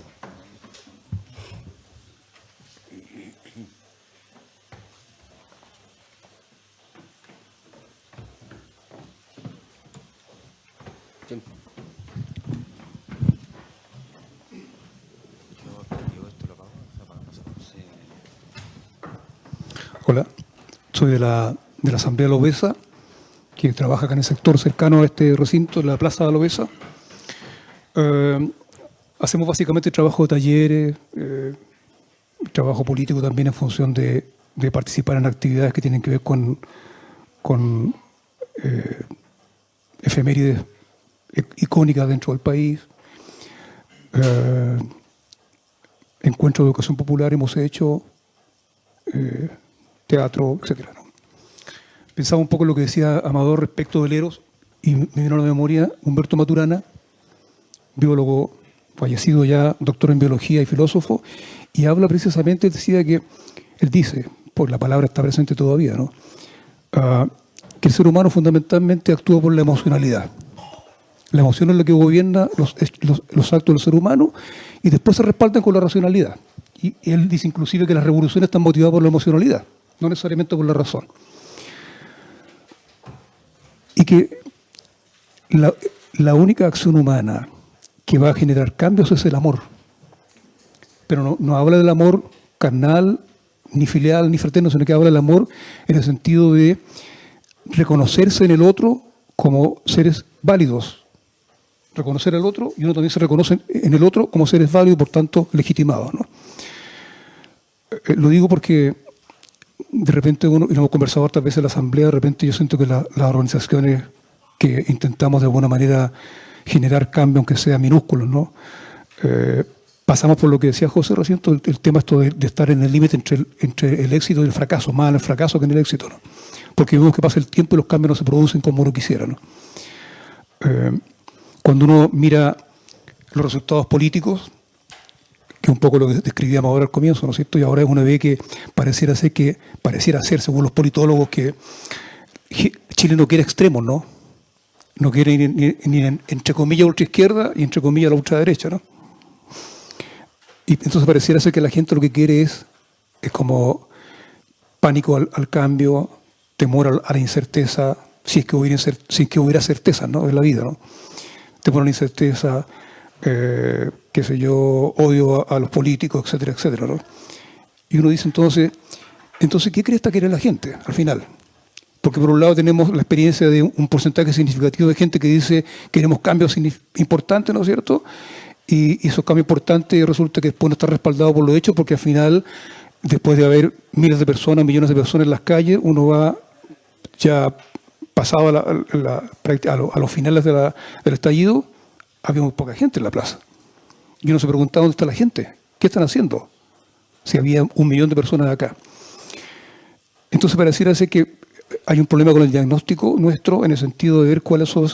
Hola, soy de la Asamblea Lobesa, que trabaja acá en el sector cercano a este recinto, la Plaza Lobesa. Hacemos básicamente trabajo de talleres, trabajo político también en función de participar en actividades que tienen que ver con efemérides icónicas dentro del país. Encuentros de educación popular hemos hecho, teatro, etc. ¿no? Pensaba un poco en lo que decía Amador respecto del Eros y me vino a la memoria Humberto Maturana, biólogo fallecido ya, doctor en biología y filósofo, y habla precisamente, decía que, él dice, por la palabra está presente todavía, ¿no? Que el ser humano fundamentalmente actúa por la emocionalidad. La emoción es la que gobierna los actos del ser humano y después se respaldan con la racionalidad. Y él dice inclusive que las revoluciones están motivadas por la emocionalidad, no necesariamente por la razón. Y que la única acción humana que va a generar cambios es el amor. Pero no habla del amor carnal, ni filial, ni fraterno, sino que habla del amor en el sentido de reconocerse en el otro como seres válidos. Reconocer al otro y uno también se reconoce en el otro como seres válidos, por tanto legitimados, ¿no? Lo digo porque de repente y lo hemos conversado otras veces en la asamblea, de repente yo siento que las organizaciones que intentamos de alguna manera generar cambio, aunque sea minúsculos, ¿no? Pasamos por lo que decía José recién, el tema esto de estar en el límite entre el éxito y el fracaso, más en el fracaso que en el éxito, ¿no? Porque vemos que pasa el tiempo y los cambios no se producen como uno quisiera, ¿no? Cuando uno mira los resultados políticos, que un poco lo que describíamos ahora al comienzo, ¿no es cierto? Y ahora uno ve que pareciera ser, según los politólogos, que Chile no quiere extremos, ¿no? no quiere ni entre comillas ultraizquierda y entre comillas la ultraderecha, ¿no? Y entonces pareciera ser que la gente lo que quiere es como pánico al cambio, temor a la incerteza, si es que hubiera certeza, ¿no?, en la vida, ¿no? Temor a la incerteza, qué sé yo, odio a los políticos, etcétera, etcétera, ¿no? Y uno dice entonces, ¿qué cree esta quiere la gente al final? Porque por un lado tenemos la experiencia de un porcentaje significativo de gente que dice queremos cambios importantes, ¿no es cierto? Y esos cambios importantes resulta que después no están respaldados por los hechos, porque al final, después de haber miles de personas, millones de personas en las calles, uno va ya pasado a los finales del estallido, había muy poca gente en la plaza. Y uno se preguntaba dónde está la gente, qué están haciendo, si había 1 millón de personas acá. Entonces pareciera ser que hay un problema con el diagnóstico nuestro en el sentido de ver cuáles son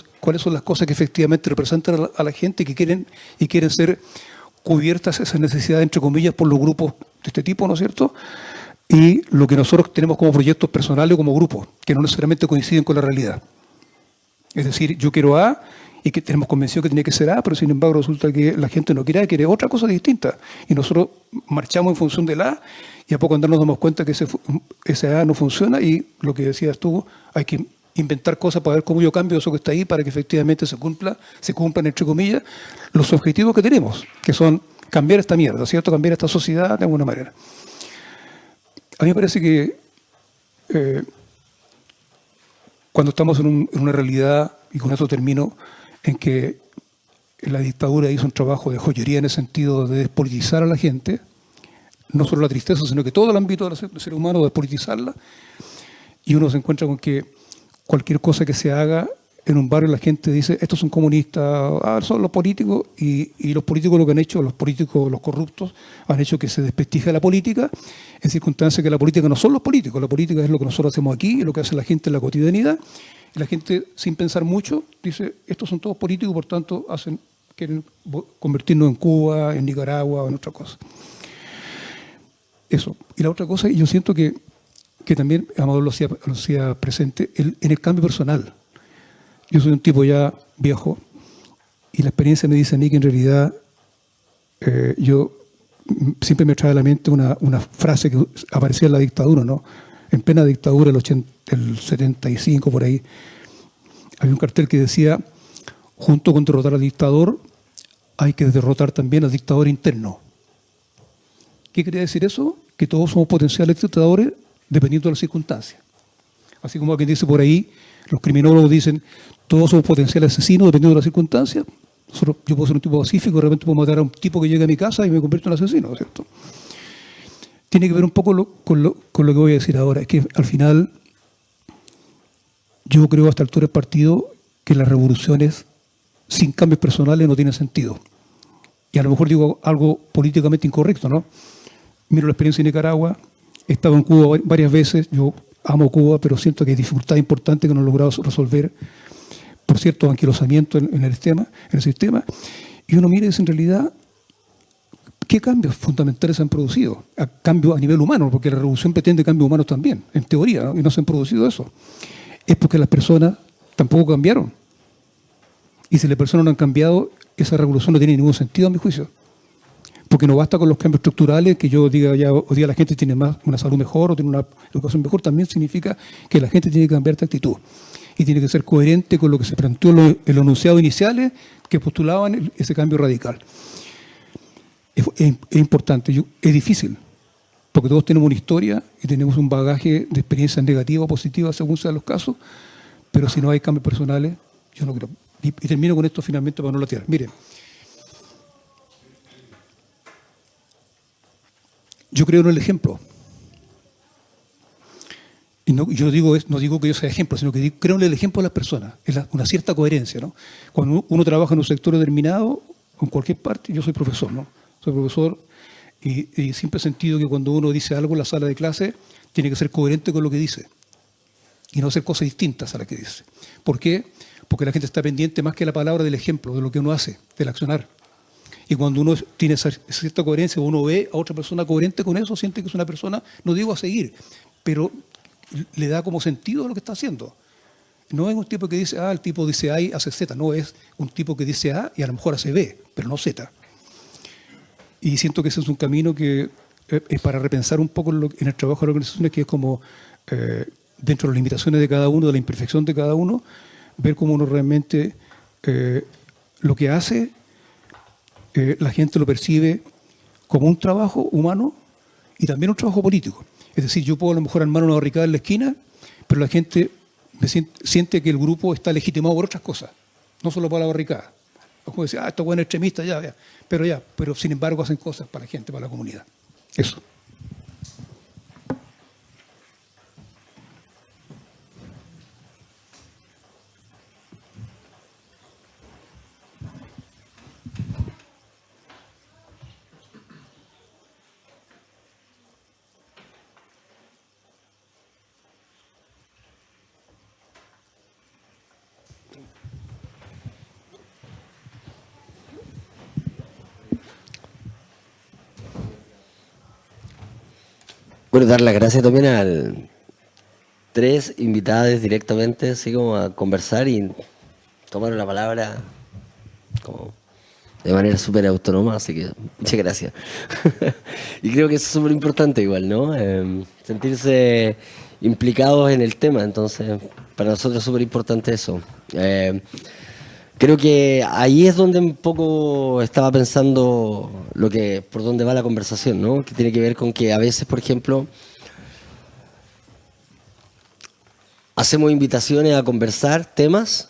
las cosas que efectivamente representan a la gente y quieren ser cubiertas esas necesidades, entre comillas, por los grupos de este tipo, ¿no es cierto? Y lo que nosotros tenemos como proyectos personales o como grupos, que no necesariamente coinciden con la realidad. Es decir, yo quiero A y que tenemos convencido que tiene que ser A, pero sin embargo resulta que la gente no quiere A, quiere otra cosa distinta. Y nosotros marchamos en función del A y a poco andar nos damos cuenta que ese A no funciona y lo que decías tú, hay que inventar cosas para ver cómo yo cambio eso que está ahí para que efectivamente se cumplan, entre comillas, los objetivos que tenemos, que son cambiar esta mierda, ¿cierto? Cambiar esta sociedad de alguna manera. A mí me parece que cuando estamos en una realidad, y con eso termino, en que la dictadura hizo un trabajo de joyería en el sentido de despolitizar a la gente, no solo la tristeza, sino que todo el ámbito del ser humano, despolitizarla, y uno se encuentra con que cualquier cosa que se haga en un barrio la gente dice, estos son comunistas, son los políticos, y los políticos lo que han hecho, los corruptos, han hecho que se desprestigie la política, en circunstancias que la política no son los políticos, la política es lo que nosotros hacemos aquí, es lo que hace la gente en la cotidianidad, y la gente, sin pensar mucho, dice, estos son todos políticos, por tanto, quieren convertirnos en Cuba, en Nicaragua o en otra cosa. Eso. Y la otra cosa, y yo siento que también Amador lo hacía presente, en el cambio personal. Yo soy un tipo ya viejo y la experiencia me dice a mí que en realidad yo siempre me trae a la mente una frase que aparecía en la dictadura, ¿no? En plena dictadura, el 75 por ahí, había un cartel que decía, junto con derrotar al dictador, hay que derrotar también al dictador interno. ¿Qué quería decir eso? Que todos somos potenciales dictadores dependiendo de las circunstancias. Así como quien dice por ahí, los criminólogos dicen, todos somos potenciales asesinos dependiendo de las circunstancias. Yo puedo ser un tipo pacífico, de repente puedo matar a un tipo que llega a mi casa y me convierto en asesino, ¿no es cierto? Tiene que ver un poco con lo que voy a decir ahora. Es que al final, yo creo a esta altura del partido que las revoluciones sin cambios personales no tienen sentido. Y a lo mejor digo algo políticamente incorrecto, ¿no? Miro la experiencia en Nicaragua, he estado en Cuba varias veces, yo amo Cuba, pero siento que hay dificultades importantes que no he logrado resolver por cierto anquilosamiento en el sistema, y uno mira y dice en realidad, ¿qué cambios fundamentales se han producido? Cambios a nivel humano, porque la revolución pretende cambios humanos también, en teoría, ¿no? Y no se han producido eso. Es porque las personas tampoco cambiaron. Y si las personas no han cambiado, esa revolución no tiene ningún sentido, a mi juicio. Porque no basta con los cambios estructurales, que yo diga ya hoy día la gente tiene una salud mejor o tiene una educación mejor, también significa que la gente tiene que cambiar de actitud. Y tiene que ser coherente con lo que se planteó en los enunciados iniciales que postulaban ese cambio radical. Es importante, es difícil, porque todos tenemos una historia y tenemos un bagaje de experiencias negativas o positivas según sean los casos, pero si no hay cambios personales, yo no creo. Y termino con esto finalmente para no latear. Miren, yo creo en el ejemplo. Y no digo que yo sea ejemplo, sino que creo en el ejemplo de las personas, en una cierta coherencia, ¿no? Cuando uno trabaja en un sector determinado, en cualquier parte, yo soy profesor, ¿no? Soy profesor y siempre he sentido que cuando uno dice algo en la sala de clase, tiene que ser coherente con lo que dice y no hacer cosas distintas a las que dice. ¿Por qué? Porque la gente está pendiente más que la palabra del ejemplo, de lo que uno hace, del accionar. Y cuando uno tiene esa cierta coherencia, uno ve a otra persona coherente con eso, siente que es una persona, no digo a seguir, pero le da como sentido a lo que está haciendo. No es un tipo que dice A, el tipo dice A y hace Z. No, es un tipo que dice A y a lo mejor hace B, pero no Z. Y siento que ese es un camino que es para repensar un poco en el trabajo de las organizaciones, que es como, dentro de las limitaciones de cada uno, de la imperfección de cada uno, ver cómo uno realmente lo que hace, la gente lo percibe como un trabajo humano y también un trabajo político. Es decir, yo puedo a lo mejor armar una barricada en la esquina, pero la gente siente que el grupo está legitimado por otras cosas, no solo para la barricada. Como decir, esto es bueno extremista, ya. Pero sin embargo hacen cosas para la gente, para la comunidad. Eso. Bueno, dar las gracias también a 3 invitados directamente, así como a conversar y tomaron la palabra como de manera súper autónoma, así que muchas gracias. Y creo que eso es súper importante igual, ¿no? Sentirse implicados en el tema, entonces para nosotros es súper importante eso. Creo que ahí es donde un poco estaba pensando por dónde va la conversación, ¿no? Que tiene que ver con que a veces, por ejemplo, hacemos invitaciones a conversar temas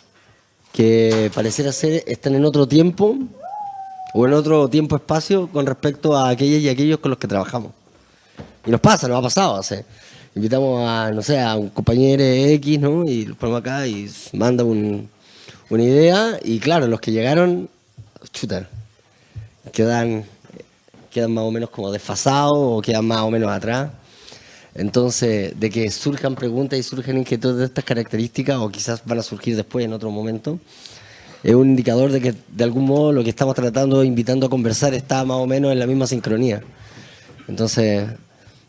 que pareciera ser están en otro tiempo o en otro tiempo-espacio con respecto a aquellas y aquellos con los que trabajamos. Y nos ha pasado. O sea, invitamos a, no sé, a un compañero X, ¿no? Y lo ponemos acá y manda una idea y claro, los que llegaron, chuta, quedan más o menos como desfasados o quedan más o menos atrás. Entonces, de que surjan preguntas y surjan inquietudes de estas características o quizás van a surgir después en otro momento, es un indicador de que de algún modo lo que estamos tratando, invitando a conversar, está más o menos en la misma sincronía. Entonces,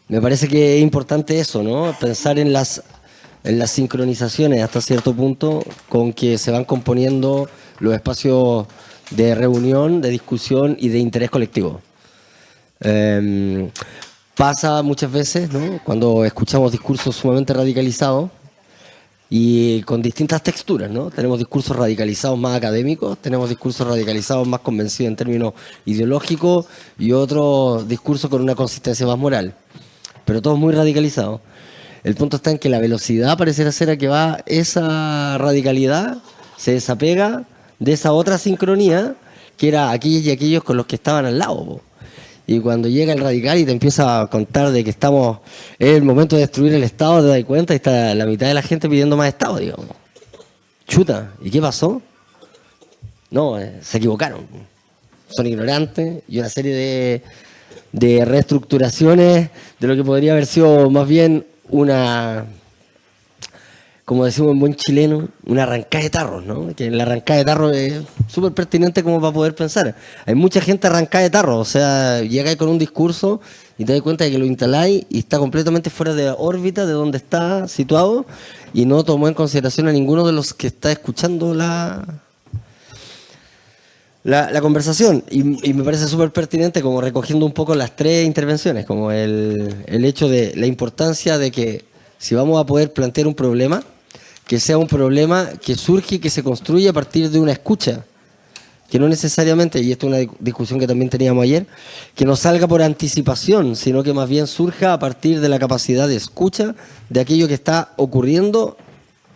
me parece que es importante eso, ¿no? Pensar en las sincronizaciones hasta cierto punto con que se van componiendo los espacios de reunión, de discusión y de interés colectivo. Pasa muchas veces, ¿no? Cuando escuchamos discursos sumamente radicalizados y con distintas texturas, ¿no? Tenemos discursos radicalizados más académicos, tenemos discursos radicalizados más convencidos en términos ideológicos y otros discursos con una consistencia más moral, pero todos muy radicalizados. El punto está en que la velocidad pareciera ser a que va esa radicalidad, se desapega de esa otra sincronía que era aquellos y aquellos con los que estaban al lado, po. Y cuando llega el radical y te empieza a contar de que es el momento de destruir el Estado, te das cuenta y está la mitad de la gente pidiendo más Estado, digamos. Chuta, ¿y qué pasó? No, se equivocaron. Son ignorantes y una serie de reestructuraciones de lo que podría haber sido más bien una, como decimos en buen chileno, una arrancada de tarros, ¿no? Que la arrancada de tarros es súper pertinente como para poder pensar. Hay mucha gente arrancada de tarros, o sea, llega con un discurso y te das cuenta de que lo instaláis y está completamente fuera de órbita de donde está situado y no tomó en consideración a ninguno de los que está escuchando la conversación. Y me parece súper pertinente como recogiendo un poco las 3 intervenciones, como el hecho de la importancia de que si vamos a poder plantear un problema, que sea un problema que surge y que se construye a partir de una escucha, que no necesariamente, y esto es una discusión que también teníamos ayer, que no salga por anticipación, sino que más bien surja a partir de la capacidad de escucha de aquello que está ocurriendo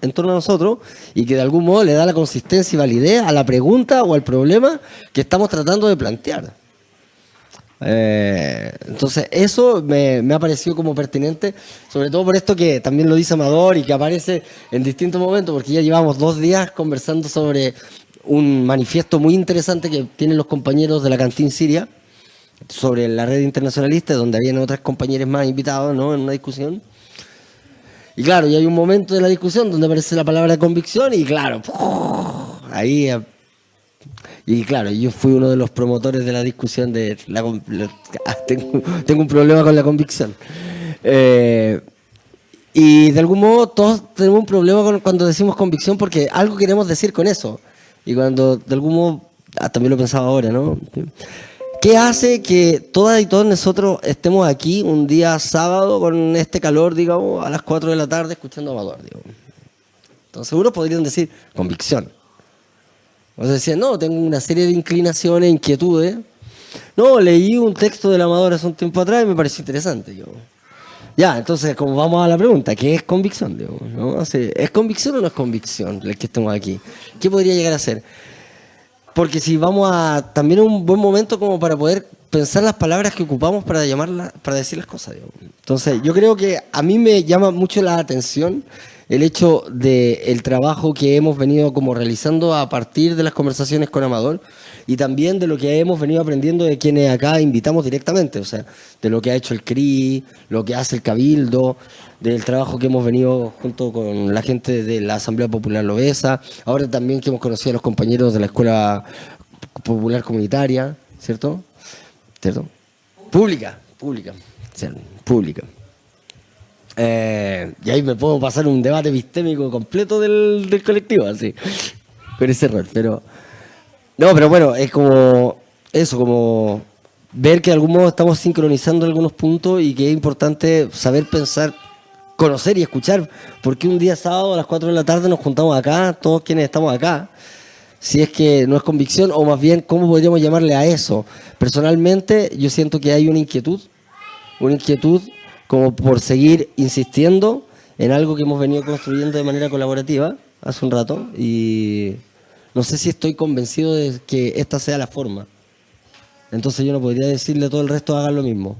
en torno a nosotros y que de algún modo le da la consistencia y validez a la pregunta o al problema que estamos tratando de plantear. Entonces eso me ha parecido como pertinente, sobre todo por esto que también lo dice Amador y que aparece en distintos momentos, porque ya llevamos 2 días conversando sobre un manifiesto muy interesante que tienen los compañeros de la Cantín Siria sobre la red internacionalista, donde habían otras compañeras más invitados, ¿no? En una discusión. Y claro, y hay un momento de la discusión donde aparece la palabra convicción y claro, ahí... Y claro, yo fui uno de los promotores de la discusión de tengo un problema con la convicción. Y de algún modo todos tenemos un problema cuando decimos convicción porque algo queremos decir con eso. Y cuando de algún modo, también lo pensaba ahora, ¿no? ¿Qué hace que todas y todos nosotros estemos aquí un día sábado con este calor, digamos, a las 4 de la tarde escuchando a Amador, digamos? Entonces, seguro podrían decir convicción. O sea, decían, no, tengo una serie de inclinaciones, inquietudes. No, leí un texto del Amador hace un tiempo atrás y me pareció interesante. Ya, entonces, como vamos a la pregunta, ¿qué es convicción? Digamos, ¿no? O sea, ¿es convicción o no es convicción el que estemos aquí? ¿Qué podría llegar a ser? Porque si vamos a también un buen momento como para poder pensar las palabras que ocupamos para llamarlas, para decir las cosas. Digamos. Entonces, yo creo que a mí me llama mucho la atención el hecho del trabajo que hemos venido como realizando a partir de las conversaciones con Amador y también de lo que hemos venido aprendiendo de quienes acá invitamos directamente, o sea, de lo que ha hecho el CRI, lo que hace el Cabildo, del trabajo que hemos venido junto con la gente de la Asamblea Popular Lobesa, ahora también que hemos conocido a los compañeros de la Escuela Popular Comunitaria, ¿cierto? ¿Cierto? Pública, ¿cierto? Pública. Y ahí me puedo pasar un debate epistémico completo del colectivo, así, con ese error. Pero, no, pero bueno, es como eso, como ver que de algún modo estamos sincronizando algunos puntos y que es importante saber pensar, conocer y escuchar, porque un día sábado a las 4 de la tarde nos juntamos acá, todos quienes estamos acá, si es que no es convicción, o más bien, ¿cómo podríamos llamarle a eso? Personalmente, yo siento que hay una inquietud como por seguir insistiendo en algo que hemos venido construyendo de manera colaborativa hace un rato y no sé si estoy convencido de que esta sea la forma. Entonces yo no podría decirle a todo el resto hagan lo mismo.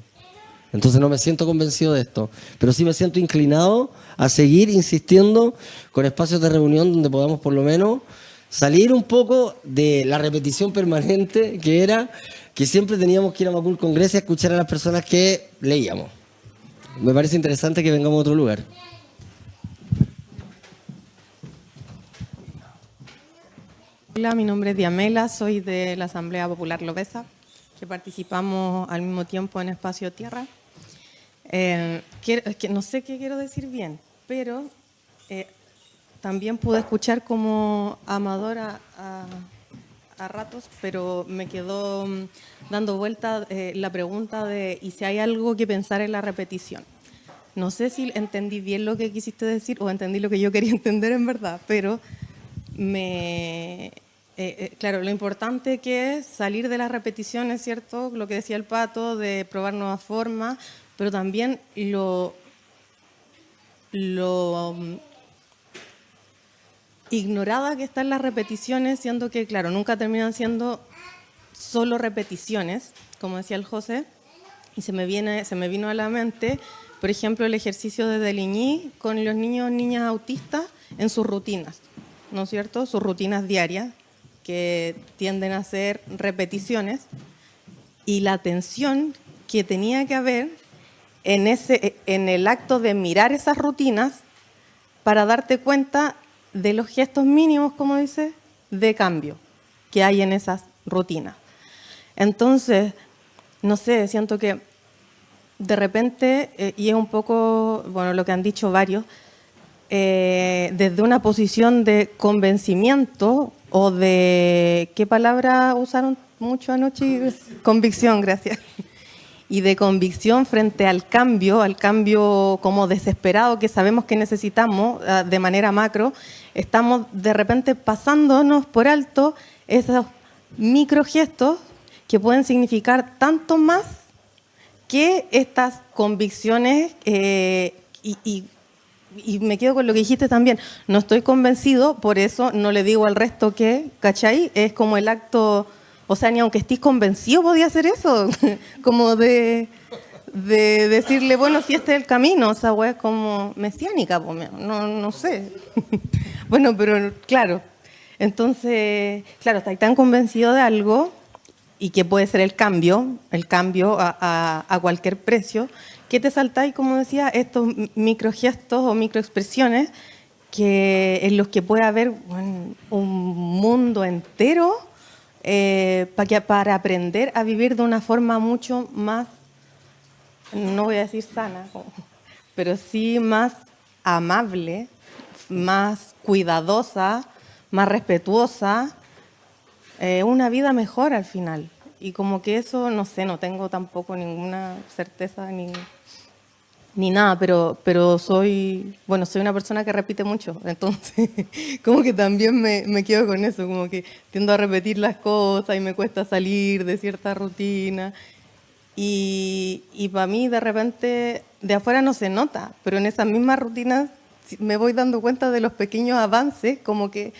Entonces no me siento convencido de esto, pero sí me siento inclinado a seguir insistiendo con espacios de reunión donde podamos por lo menos salir un poco de la repetición permanente que era que siempre teníamos que ir a Macul con Grecia a escuchar a las personas que leíamos. Me parece interesante que vengamos a otro lugar. Hola, mi nombre es Diamela, soy de la Asamblea Popular Lobesa, que participamos al mismo tiempo en Espacio Tierra. Que no sé qué quiero decir bien, pero también pude escuchar como Amador a ratos, pero me quedó dando vuelta la pregunta de ¿y si hay algo que pensar en la repetición? No sé si entendí bien lo que quisiste decir o entendí lo que yo quería entender en verdad, pero claro, lo importante que es salir de las repeticiones, ¿cierto? Lo que decía el Pato, de probar nuevas formas, pero también lo ignorada que están las repeticiones, siendo que, claro, nunca terminan siendo solo repeticiones, como decía el José, y se me vino a la mente, por ejemplo, el ejercicio de Deligny con los niños y niñas autistas en sus rutinas, ¿no es cierto? Sus rutinas diarias, que tienden a ser repeticiones, y la atención que tenía que haber en el acto de mirar esas rutinas para darte cuenta de los gestos mínimos, como dice, de cambio que hay en esas rutinas. Entonces, no sé, siento que de repente, y es un poco, bueno, lo que han dicho varios, desde una posición de convencimiento o de, ¿qué palabra usaron mucho anoche? Convicción, gracias. Y de convicción frente al cambio como desesperado que sabemos que necesitamos de manera macro, estamos de repente pasándonos por alto esos microgestos que pueden significar tanto más que estas convicciones y me quedo con lo que dijiste también. No estoy convencido, por eso no le digo al resto que, ¿cachai? Es como el acto... O sea, ni aunque estés convencido podía hacer eso, como de decirle, bueno, si este es el camino, o sea, es como mesiánica, no sé. Bueno, pero claro, entonces, claro, estás tan convencido de algo y que puede ser el cambio a cualquier precio, que te saltáis, como decía, estos microgestos o microexpresiones en los que puede haber un mundo entero para aprender a vivir de una forma mucho más, no voy a decir sana, pero sí más amable, más cuidadosa, más respetuosa, una vida mejor al final. Y como que eso, no sé, no tengo tampoco ninguna certeza ni nada, pero soy una persona que repite mucho, entonces como que también me quedo con eso, como que tiendo a repetir las cosas y me cuesta salir de cierta rutina. Y para mí de repente de afuera no se nota, pero en esas mismas rutinas me voy dando cuenta de los pequeños avances, como que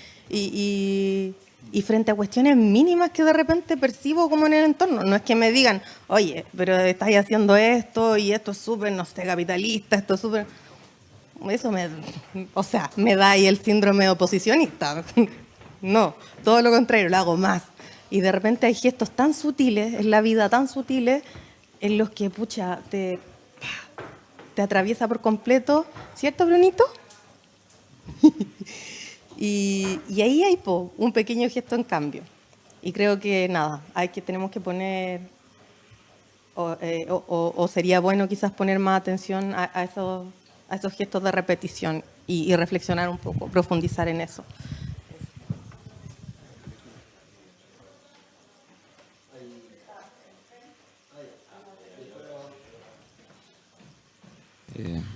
y frente a cuestiones mínimas que de repente percibo como en el entorno. No es que me digan, oye, pero estáis haciendo esto y esto es súper, no sé, capitalista, esto es súper... Eso me da ahí el síndrome oposicionista. No, todo lo contrario, lo hago más. Y de repente hay gestos tan sutiles, en la vida tan sutiles, en los que, pucha, te atraviesa por completo, ¿cierto, Brunito? Y ahí hay un pequeño gesto en cambio. Y creo que nada, tenemos que poner, o sería bueno quizás poner más atención a esos gestos de repetición y reflexionar un poco, profundizar en eso.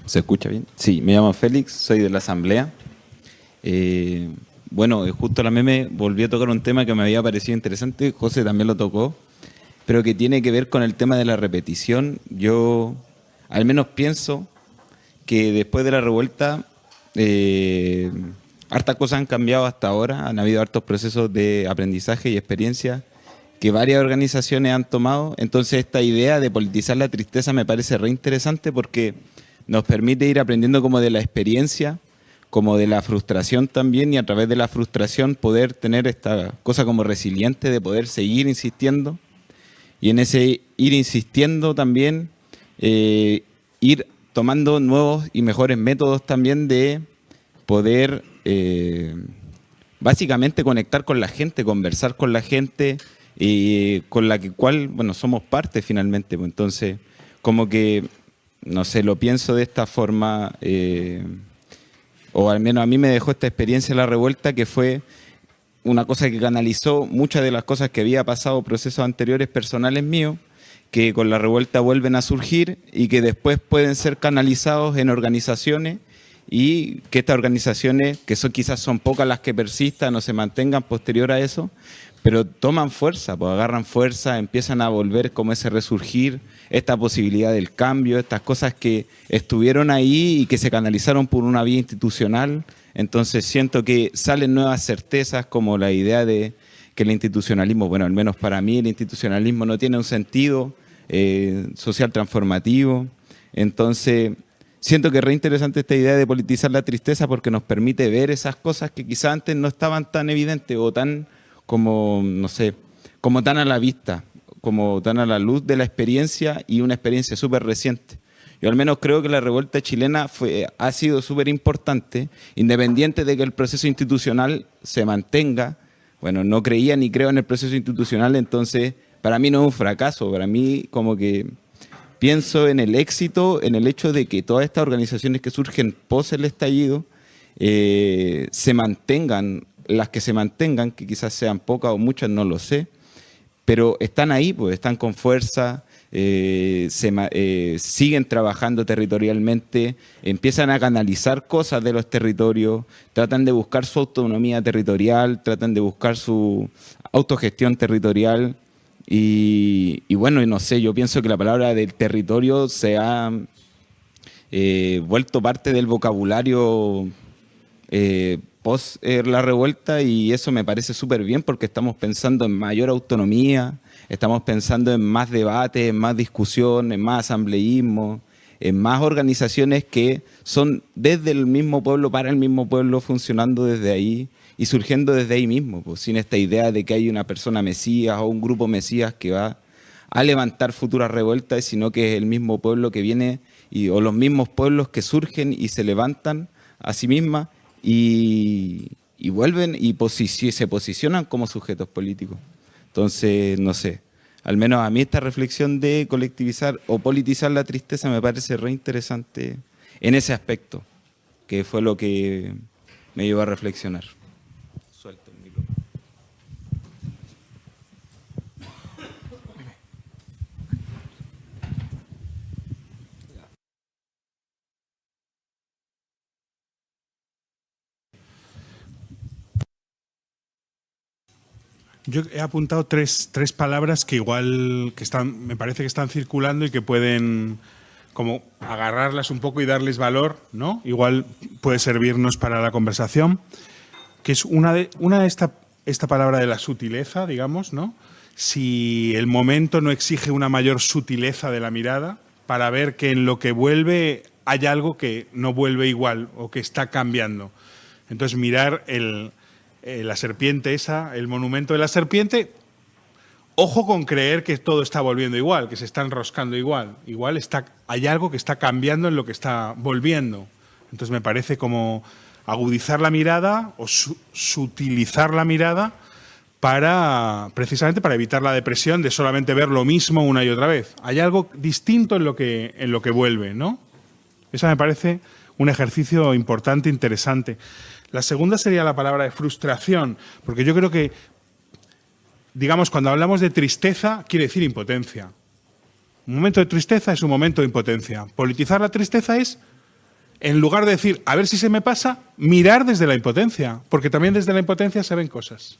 ¿Se escucha bien? Sí, me llamo Félix, soy de la Asamblea. Bueno, justo la meme volvió a tocar un tema que me había parecido interesante, José también lo tocó, pero que tiene que ver con el tema de la repetición. Yo al menos pienso que después de la revuelta hartas cosas han cambiado hasta ahora, han habido hartos procesos de aprendizaje y experiencia que varias organizaciones han tomado. Entonces esta idea de politizar la tristeza me parece re interesante porque nos permite ir aprendiendo como de la experiencia, como de la frustración también, y a través de la frustración poder tener esta cosa como resiliente de poder seguir insistiendo, y en ese ir insistiendo también ir tomando nuevos y mejores métodos también de poder básicamente conectar con la gente, conversar con la gente con la cual somos parte finalmente. Entonces, como que, no sé, lo pienso de esta forma, o al menos a mí me dejó esta experiencia de la revuelta, que fue una cosa que canalizó muchas de las cosas que había pasado, procesos anteriores personales míos, que con la revuelta vuelven a surgir y que después pueden ser canalizados en organizaciones, y que estas organizaciones, que quizás son pocas las que persistan o se mantengan posterior a eso, pero toman fuerza, pues agarran fuerza, empiezan a volver como ese resurgir, esta posibilidad del cambio, estas cosas que estuvieron ahí y que se canalizaron por una vía institucional. Entonces siento que salen nuevas certezas, como la idea de que el institucionalismo, al menos para mí el institucionalismo no tiene un sentido social transformativo. Entonces siento que es re interesante esta idea de politizar la tristeza, porque nos permite ver esas cosas que quizás antes no estaban tan evidentes o tan como, no sé, como tan a la vista, como tan a la luz de la experiencia, y una experiencia súper reciente. Yo al menos creo que la revuelta chilena ha sido súper importante, independiente de que el proceso institucional se mantenga. Bueno, no creía ni creo en el proceso institucional, entonces para mí no es un fracaso, para mí como que pienso en el éxito, en el hecho de que todas estas organizaciones que surgen pos el estallido se mantengan, las que se mantengan, que quizás sean pocas o muchas, no lo sé, pero están ahí, pues están con fuerza, siguen trabajando territorialmente, empiezan a canalizar cosas de los territorios, tratan de buscar su autonomía territorial, tratan de buscar su autogestión territorial, y no sé, yo pienso que la palabra del territorio se ha vuelto parte del vocabulario post la revuelta, y eso me parece súper bien, porque estamos pensando en mayor autonomía, estamos pensando en más debate, en más discusión, en más asambleísmo, en más organizaciones que son desde el mismo pueblo, para el mismo pueblo, funcionando desde ahí y surgiendo desde ahí mismo, pues, sin esta idea de que hay una persona mesías o un grupo mesías que va a levantar futuras revueltas, sino que es el mismo pueblo que viene, o los mismos pueblos que surgen y se levantan a sí mismas y vuelven y se posicionan como sujetos políticos. Entonces, no sé, al menos a mí esta reflexión de colectivizar o politizar la tristeza me parece re interesante en ese aspecto. que fue lo que me llevó a reflexionar. Suelto el micrófono. Yo he apuntado tres palabras que igual me parece que están circulando y que pueden como agarrarlas un poco y darles valor, ¿no? Igual puede servirnos para la conversación, que es esta palabra de la sutileza, digamos, ¿no? Si el momento no exige una mayor sutileza de la mirada para ver que en lo que vuelve hay algo que no vuelve igual o que está cambiando. Entonces mirar la serpiente esa, el monumento de la serpiente, ojo con creer que todo está volviendo igual, que se está enroscando igual. Igual hay algo que está cambiando en lo que está volviendo. Entonces me parece como agudizar la mirada o sutilizar la mirada precisamente para evitar la depresión de solamente ver lo mismo una y otra vez. Hay algo distinto en lo que vuelve, ¿no? Esa me parece un ejercicio importante, interesante. La segunda sería la palabra de frustración, porque yo creo que, digamos, cuando hablamos de tristeza, quiere decir impotencia. Un momento de tristeza es un momento de impotencia. Politizar la tristeza es, en lugar de decir, a ver si se me pasa, mirar desde la impotencia, porque también desde la impotencia se ven cosas.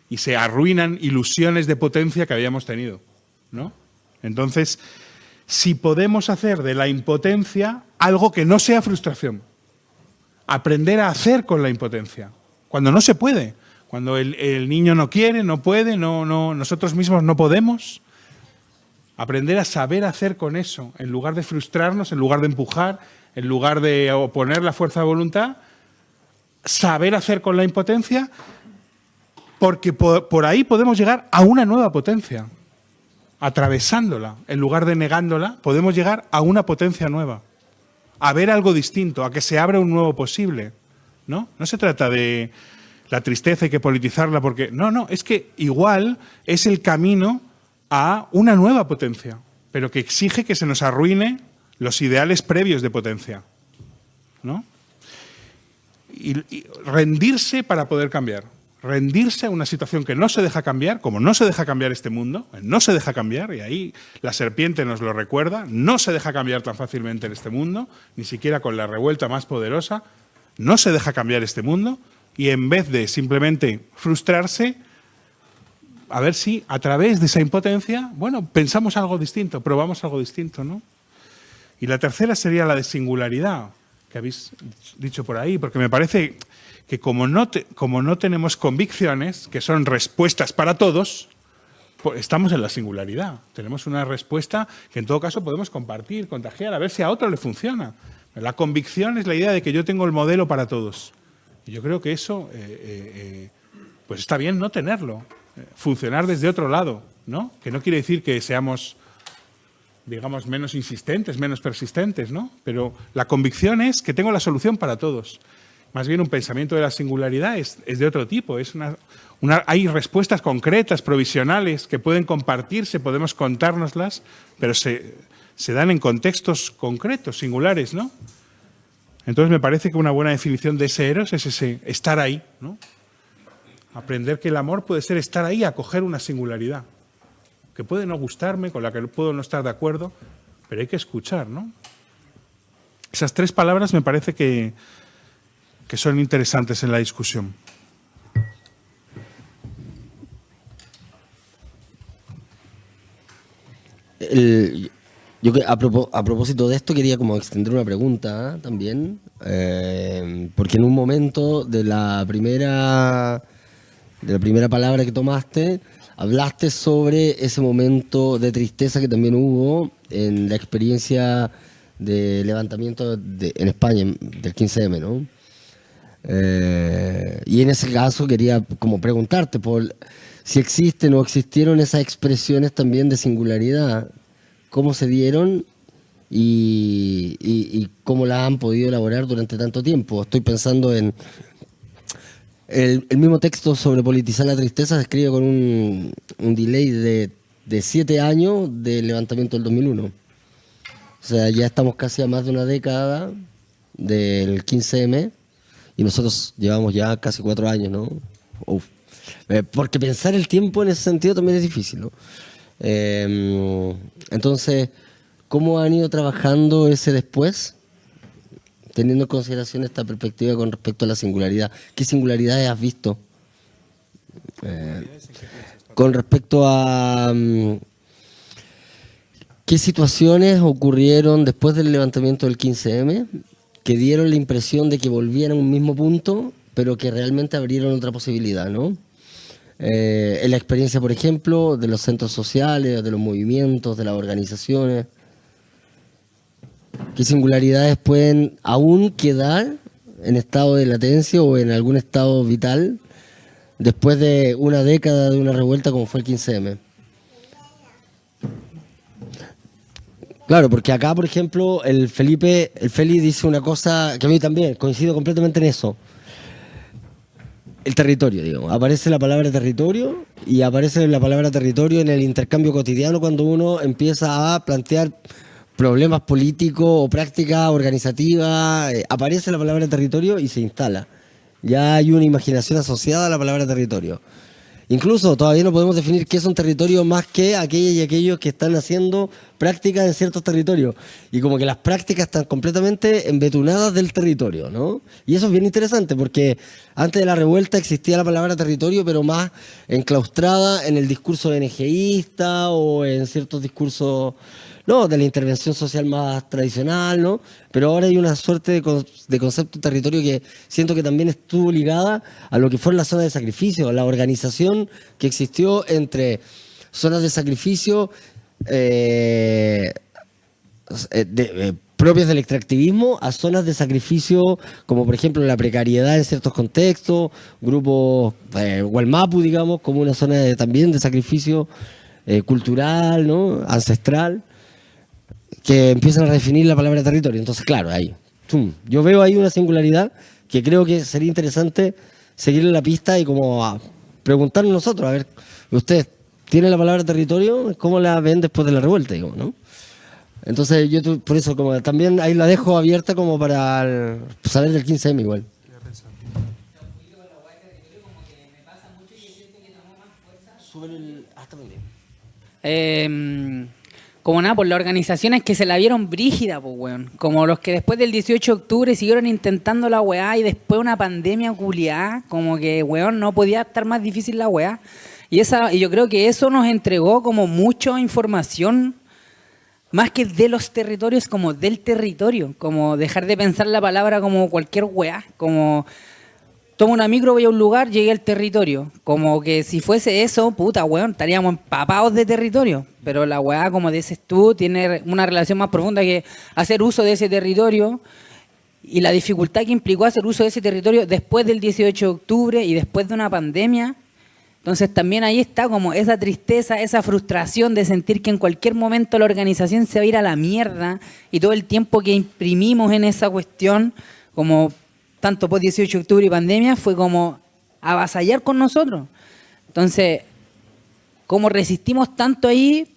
Y se arruinan ilusiones de potencia que habíamos tenido, ¿no? Entonces, si podemos hacer de la impotencia algo que no sea frustración, aprender a hacer con la impotencia, cuando no se puede, cuando el niño no quiere, no puede, nosotros mismos no podemos, aprender a saber hacer con eso, en lugar de frustrarnos, en lugar de empujar, en lugar de oponer la fuerza de voluntad, saber hacer con la impotencia, porque por ahí podemos llegar a una nueva potencia. Atravesándola, en lugar de negándola, podemos llegar a una potencia nueva, a ver algo distinto, a que se abra un nuevo posible, ¿no? No se trata de la tristeza, hay que politizarla, porque no, es que igual es el camino a una nueva potencia, pero que exige que se nos arruine los ideales previos de potencia, ¿no? Y rendirse para poder cambiar. Rendirse a una situación que no se deja cambiar, como no se deja cambiar este mundo, no se deja cambiar, y ahí la serpiente nos lo recuerda, no se deja cambiar tan fácilmente en este mundo, ni siquiera con la revuelta más poderosa, no se deja cambiar este mundo, y en vez de simplemente frustrarse, a ver si a través de esa impotencia, bueno, pensamos algo distinto, probamos algo distinto, ¿no? Y la tercera sería la de singularidad, que habéis dicho por ahí, porque me parece que como no tenemos convicciones, que son respuestas para todos, pues estamos en la singularidad. Tenemos una respuesta que en todo caso podemos compartir, contagiar, a ver si a otro le funciona. La convicción es la idea de que yo tengo el modelo para todos. Y yo creo que eso pues está bien no tenerlo, funcionar desde otro lado, ¿no? Que no quiere decir que seamos, digamos, menos insistentes, menos persistentes, ¿no? Pero la convicción es que tengo la solución para todos. Más bien un pensamiento de la singularidad es de otro tipo. Hay respuestas concretas, provisionales, que pueden compartirse, podemos contárnoslas, pero se dan en contextos concretos, singulares, ¿no? Entonces me parece que una buena definición de ese eros es ese estar ahí, ¿no? Aprender que el amor puede ser estar ahí, acoger una singularidad, que puede no gustarme, con la que puedo no estar de acuerdo, pero hay que escuchar, ¿no? Esas tres palabras me parece que son interesantes en la discusión. A propósito de esto quería como extender una pregunta también, porque en un momento de la primera palabra que tomaste, hablaste sobre ese momento de tristeza que también hubo en la experiencia de levantamiento en España del 15M, ¿no? Y en ese caso quería como preguntarte por si existen o existieron esas expresiones también de singularidad, cómo se dieron y cómo las han podido elaborar durante tanto tiempo. Estoy pensando en el mismo texto sobre politizar la tristeza, se escribe con un delay de 7 años del levantamiento del 2001. O sea, ya estamos casi a más de una década del 15M y nosotros llevamos ya casi 4 años, ¿no? Uf. Porque pensar el tiempo en ese sentido también es difícil, ¿no? Entonces, ¿cómo han ido trabajando ese después? Teniendo en consideración esta perspectiva con respecto a la singularidad. ¿Qué singularidades has visto? Con respecto a qué situaciones ocurrieron después del levantamiento del 15M que dieron la impresión de que volvían a un mismo punto, pero que realmente abrieron otra posibilidad, ¿no? En la experiencia, por ejemplo, de los centros sociales, de los movimientos, de las organizaciones. ¿Qué singularidades pueden aún quedar en estado de latencia o en algún estado vital después de una década de una revuelta como fue el 15M? Claro, porque acá, por ejemplo, el Feli dice una cosa que a mí también, coincido completamente en eso. El territorio, digamos. Aparece la palabra territorio y aparece la palabra territorio en el intercambio cotidiano cuando uno empieza a plantear problemas políticos o prácticas organizativas. Aparece la palabra territorio y se instala. Ya hay una imaginación asociada a la palabra territorio. Incluso todavía no podemos definir qué es un territorio más que aquellas y aquellos que están haciendo prácticas en ciertos territorios. Y como que las prácticas están completamente embetunadas del territorio, ¿no? Y eso es bien interesante porque antes de la revuelta existía la palabra territorio, pero más enclaustrada en el discurso NGIsta o en ciertos discursos, no, de la intervención social más tradicional, ¿no? Pero ahora hay una suerte de concepto de territorio que siento que también estuvo ligada a lo que fue la zona de sacrificio, a la organización que existió entre zonas de sacrificio propias del extractivismo a zonas de sacrificio como por ejemplo la precariedad en ciertos contextos, grupos Gualmapu, digamos, como una zona también de sacrificio cultural, ¿no? Ancestral, que empiezan a redefinir la palabra territorio. Entonces, claro, ahí, yo veo ahí una singularidad que creo que sería interesante seguirle la pista y como a preguntarnos nosotros, a ver, ustedes tienen la palabra territorio, ¿cómo la ven después de la revuelta, digo, ¿no? Entonces, yo por eso como también ahí la dejo abierta como para saber del 15M igual. Como nada, por las organizaciones que se la vieron brígida, pues, weón. Como los que después del 18 de octubre siguieron intentando la weá y después una pandemia culiada, como que, weón, no podía estar más difícil la weá. Y yo creo que eso nos entregó como mucha información, más que de los territorios, como del territorio. Como dejar de pensar la palabra como cualquier weá, como tomo una micro, voy a un lugar, llegué al territorio. Como que si fuese eso, puta, weón, estaríamos empapados de territorio. Pero la weá, como dices tú, tiene una relación más profunda que hacer uso de ese territorio y la dificultad que implicó hacer uso de ese territorio después del 18 de octubre y después de una pandemia. Entonces también ahí está como esa tristeza, esa frustración de sentir que en cualquier momento la organización se va a ir a la mierda y todo el tiempo que imprimimos en esa cuestión, como tanto post 18 de octubre y pandemia, fue como avasallar con nosotros. Entonces, como resistimos tanto ahí,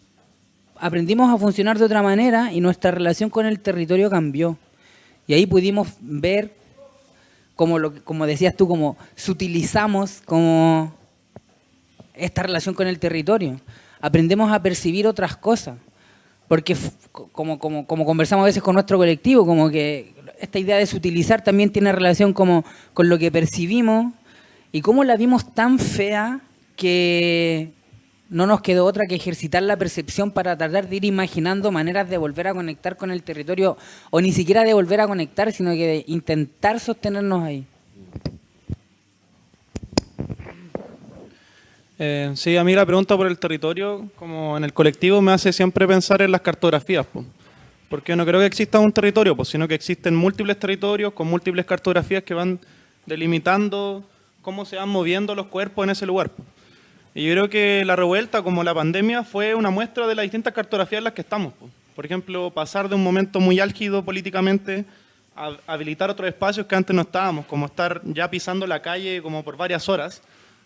aprendimos a funcionar de otra manera y nuestra relación con el territorio cambió. Y ahí pudimos ver, como decías tú, como sutilizamos como esta relación con el territorio. Aprendemos a percibir otras cosas. Porque como conversamos a veces con nuestro colectivo, como que esta idea de sutilizar también tiene relación como con lo que percibimos y cómo la vimos tan fea que no nos quedó otra que ejercitar la percepción para tratar de ir imaginando maneras de volver a conectar con el territorio, o ni siquiera de volver a conectar, sino que de intentar sostenernos ahí. Sí, a mí la pregunta por el territorio, como en el colectivo, me hace siempre pensar en las cartografías, po. Porque no creo que exista un territorio, pues, sino que existen múltiples territorios con múltiples cartografías que van delimitando cómo se van moviendo los cuerpos en ese lugar, po. Y yo creo que la revuelta, como la pandemia, fue una muestra de las distintas cartografías en las que estamos, po. Por ejemplo, pasar de un momento muy álgido políticamente a habilitar otros espacios que antes no estábamos, como estar ya pisando la calle como por varias horas.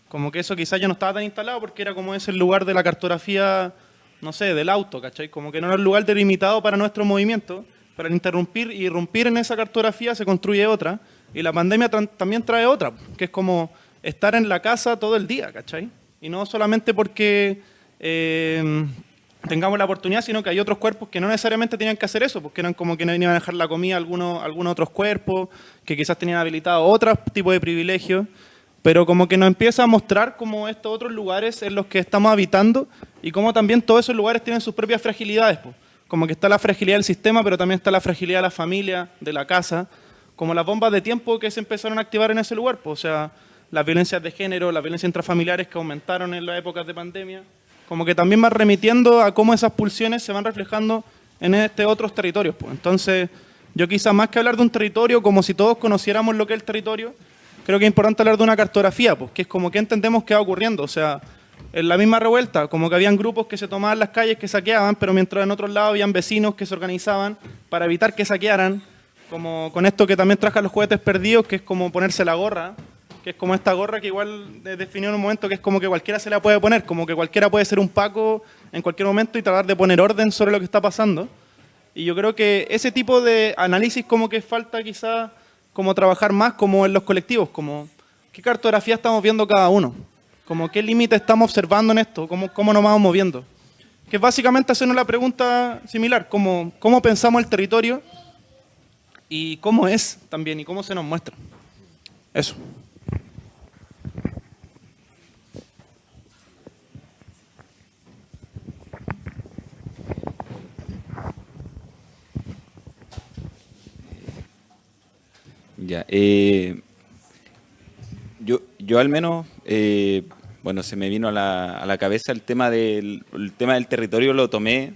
Como que eso quizás ya no estaba tan instalado porque era como ese lugar de la cartografía, no sé, del auto, ¿cachai? Como que no era el lugar delimitado para nuestro movimiento, pero al interrumpir y irrumpir en esa cartografía se construye otra, y la pandemia también trae otra, que es como estar en la casa todo el día, ¿cachai? Y no solamente porque tengamos la oportunidad, sino que hay otros cuerpos que no necesariamente tenían que hacer eso, porque eran como que no iban a dejar la comida a algunos otros cuerpos, que quizás tenían habilitado otros tipos de privilegios, pero como que nos empieza a mostrar como estos otros lugares en los que estamos habitando y cómo también todos esos lugares tienen sus propias fragilidades, pues. Como que está la fragilidad del sistema, pero también está la fragilidad de la familia, de la casa, como las bombas de tiempo que se empezaron a activar en ese lugar, pues. O sea, las violencias de género, las violencias intrafamiliares que aumentaron en las épocas de pandemia, como que también van remitiendo a cómo esas pulsiones se van reflejando en otros territorios, pues. Entonces, yo quizás más que hablar de un territorio, como si todos conociéramos lo que es el territorio, creo que es importante hablar de una cartografía, pues, que es como que entendemos qué va ocurriendo. O sea, en la misma revuelta, como que habían grupos que se tomaban las calles, que saqueaban, pero mientras en otros lados habían vecinos que se organizaban para evitar que saquearan, como con esto que también trajan los juguetes perdidos, que es como ponerse la gorra, que es como esta gorra que igual definió en un momento que es como que cualquiera se la puede poner, como que cualquiera puede ser un Paco en cualquier momento y tratar de poner orden sobre lo que está pasando. Y yo creo que ese tipo de análisis como que falta quizá como trabajar más como en los colectivos, como qué cartografía estamos viendo cada uno, como qué límite estamos observando en esto, cómo nos vamos moviendo. Que es básicamente hacernos la pregunta similar, cómo pensamos el territorio y cómo es también y cómo se nos muestra. Eso. Ya, yo al menos, bueno, se me vino a la cabeza el tema del territorio, lo tomé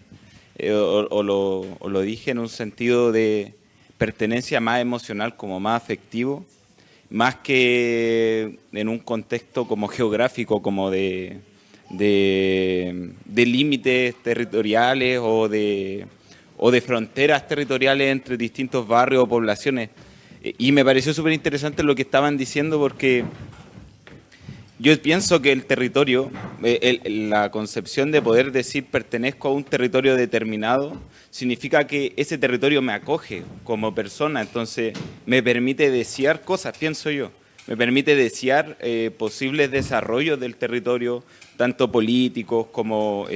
o lo dije en un sentido de pertenencia más emocional, como más afectivo, más que en un contexto como geográfico, como de límites territoriales o de fronteras territoriales entre distintos barrios o poblaciones. Y me pareció súper interesante lo que estaban diciendo porque yo pienso que el territorio, la concepción de poder decir pertenezco a un territorio determinado, significa que ese territorio me acoge como persona, entonces me permite desear cosas, pienso yo. Me permite desear posibles desarrollos del territorio, tanto políticos como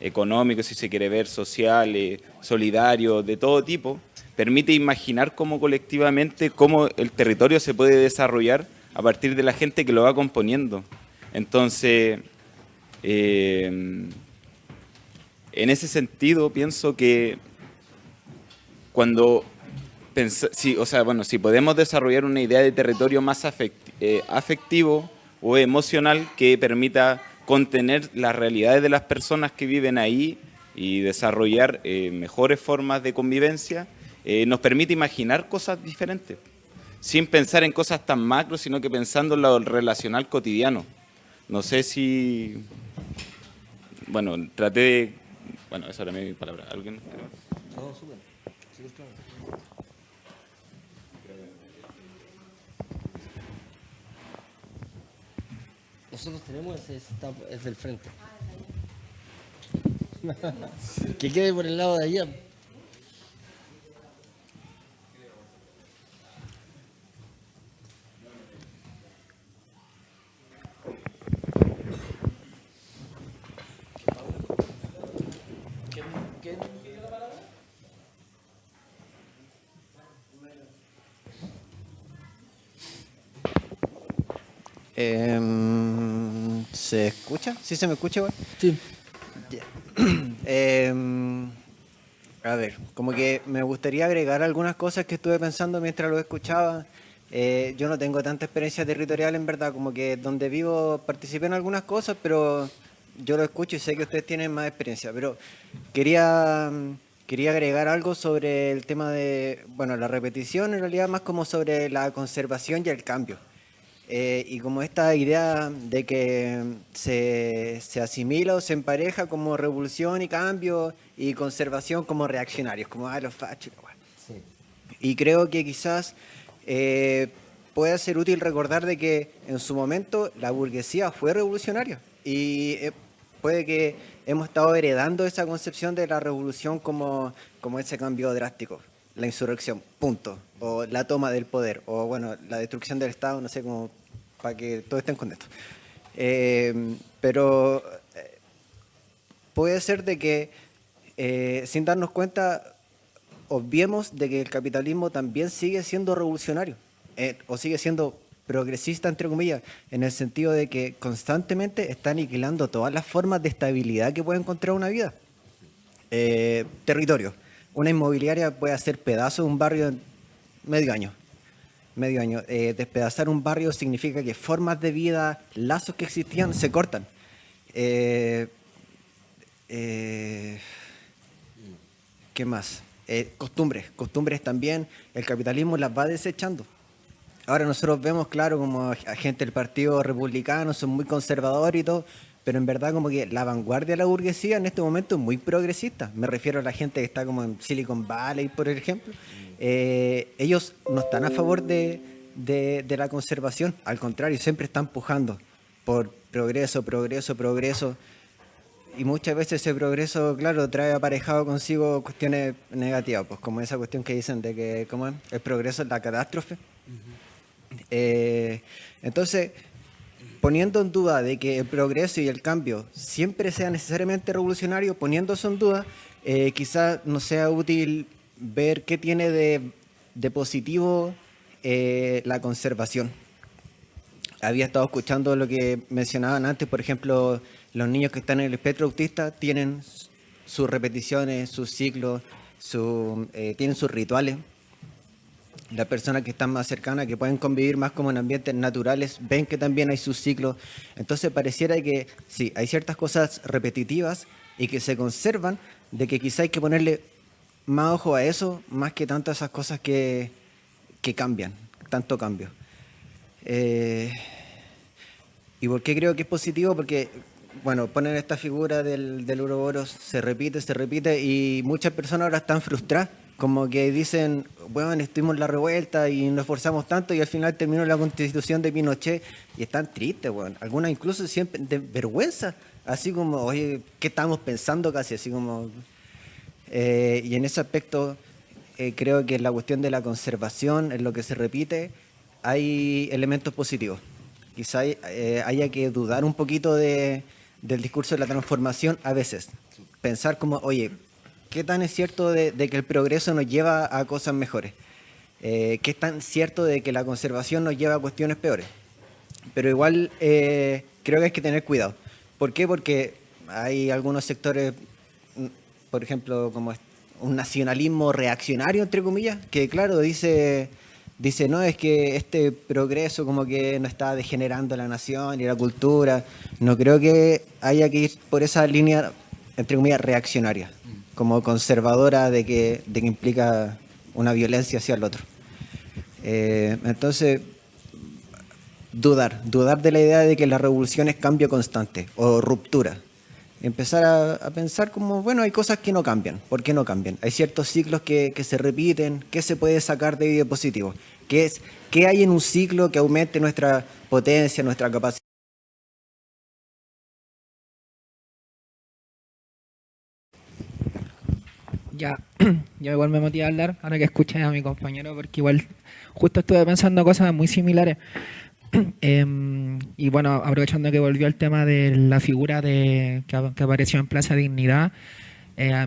económicos, si se quiere ver, sociales, solidarios, de todo tipo. Permite imaginar cómo colectivamente, cómo el territorio se puede desarrollar a partir de la gente que lo va componiendo. Entonces, en ese sentido, pienso que cuando si podemos desarrollar una idea de territorio más afectivo o emocional que permita contener las realidades de las personas que viven ahí y desarrollar mejores formas de convivencia, nos permite imaginar cosas diferentes, sin pensar en cosas tan macro, sino que pensando en lo relacional cotidiano. No sé si... Bueno, traté de... Bueno, esa era mi palabra. ¿Alguien? No, súper. Sí, claro. Nosotros tenemos es del frente. Que quede por el lado de allá. ¿Se escucha? ¿Sí se me escucha igual? Sí. A ver, como que me gustaría agregar algunas cosas que estuve pensando mientras lo escuchaba. Yo no tengo tanta experiencia territorial, en verdad, como que donde vivo participé en algunas cosas, pero yo lo escucho y sé que ustedes tienen más experiencia. Pero quería agregar algo sobre el tema de, bueno, la repetición, en realidad más como sobre la conservación y el cambio. Y como esta idea de que se asimila o se empareja como revolución y cambio y conservación como reaccionarios, como los fachos. Bueno. Sí. Y creo que quizás puede ser útil recordar de que en su momento la burguesía fue revolucionaria y Puede que hemos estado heredando esa concepción de la revolución como ese cambio drástico, la insurrección, punto, o la toma del poder, o bueno, la destrucción del Estado, no sé, como para que todos estén contentos. Pero puede ser de que sin darnos cuenta obviemos de que el capitalismo también sigue siendo revolucionario o sigue siendo progresista, entre comillas, en el sentido de que constantemente está aniquilando todas las formas de estabilidad que puede encontrar una vida. Territorio. Una inmobiliaria puede hacer pedazos de un barrio en medio año. Despedazar un barrio significa que formas de vida, lazos que existían, se cortan. ¿Qué más? Costumbres también, el capitalismo las va desechando. Ahora nosotros vemos, claro, como agentes del Partido Republicano son muy conservadores y todo, pero en verdad como que la vanguardia de la burguesía en este momento es muy progresista. Me refiero a la gente que está como en Silicon Valley, por ejemplo. Ellos no están a favor de la conservación, al contrario, siempre están pujando por progreso. Y muchas veces ese progreso, claro, trae aparejado consigo cuestiones negativas, pues como esa cuestión que dicen de que ¿cómo es? El progreso es la catástrofe. Entonces, poniendo en duda de que el progreso y el cambio siempre sea necesariamente revolucionario, poniendo eso en duda, quizás no sea útil ver qué tiene de positivo la conservación. Había estado escuchando lo que mencionaban antes, por ejemplo, los niños que están en el espectro autista tienen sus repeticiones, sus ciclos, tienen sus rituales. Las personas que están más cercanas, que pueden convivir más como en ambientes naturales, ven que también hay sus ciclos. Entonces pareciera que sí, hay ciertas cosas repetitivas y que se conservan, de que quizá hay que ponerle más ojo a eso, más que tanto a esas cosas que cambian, tanto cambio. ¿Y por qué creo que es positivo? Porque, bueno, ponen esta figura del Ouroboros, se repite, y muchas personas ahora están frustradas, como que dicen, bueno, estuvimos en la revuelta y nos esforzamos tanto y al final terminó la constitución de Pinochet, y están tristes, bueno. Algunas incluso siempre de vergüenza, así como, oye, ¿qué estamos pensando? Casi así como... y en ese aspecto creo que en la cuestión de la conservación, en lo que se repite, hay elementos positivos. Quizá haya que dudar un poquito del discurso de la transformación a veces. Pensar como, oye, ¿qué tan es cierto de que el progreso nos lleva a cosas mejores? ¿Qué tan cierto de que la conservación nos lleva a cuestiones peores? Pero igual creo que hay que tener cuidado. ¿Por qué? Porque hay algunos sectores, por ejemplo, como un nacionalismo reaccionario, entre comillas, que claro, dice, no, es que este progreso como que no está degenerando la nación y la cultura. No creo que haya que ir por esa línea, entre comillas, reaccionaria, como conservadora de que implica una violencia hacia el otro. Entonces, dudar de la idea de que la revolución es cambio constante o ruptura. Empezar a pensar como, bueno, hay cosas que no cambian. ¿Por qué no cambian? Hay ciertos ciclos que se repiten. ¿Qué se puede sacar de ello positivo? ¿Qué hay en un ciclo que aumente nuestra potencia, nuestra capacidad? Ya, yo igual me motiva a hablar ahora que escuché a mi compañero, porque igual justo estuve pensando cosas muy similares. Y bueno, aprovechando que volvió el tema de la figura que apareció en Plaza Dignidad,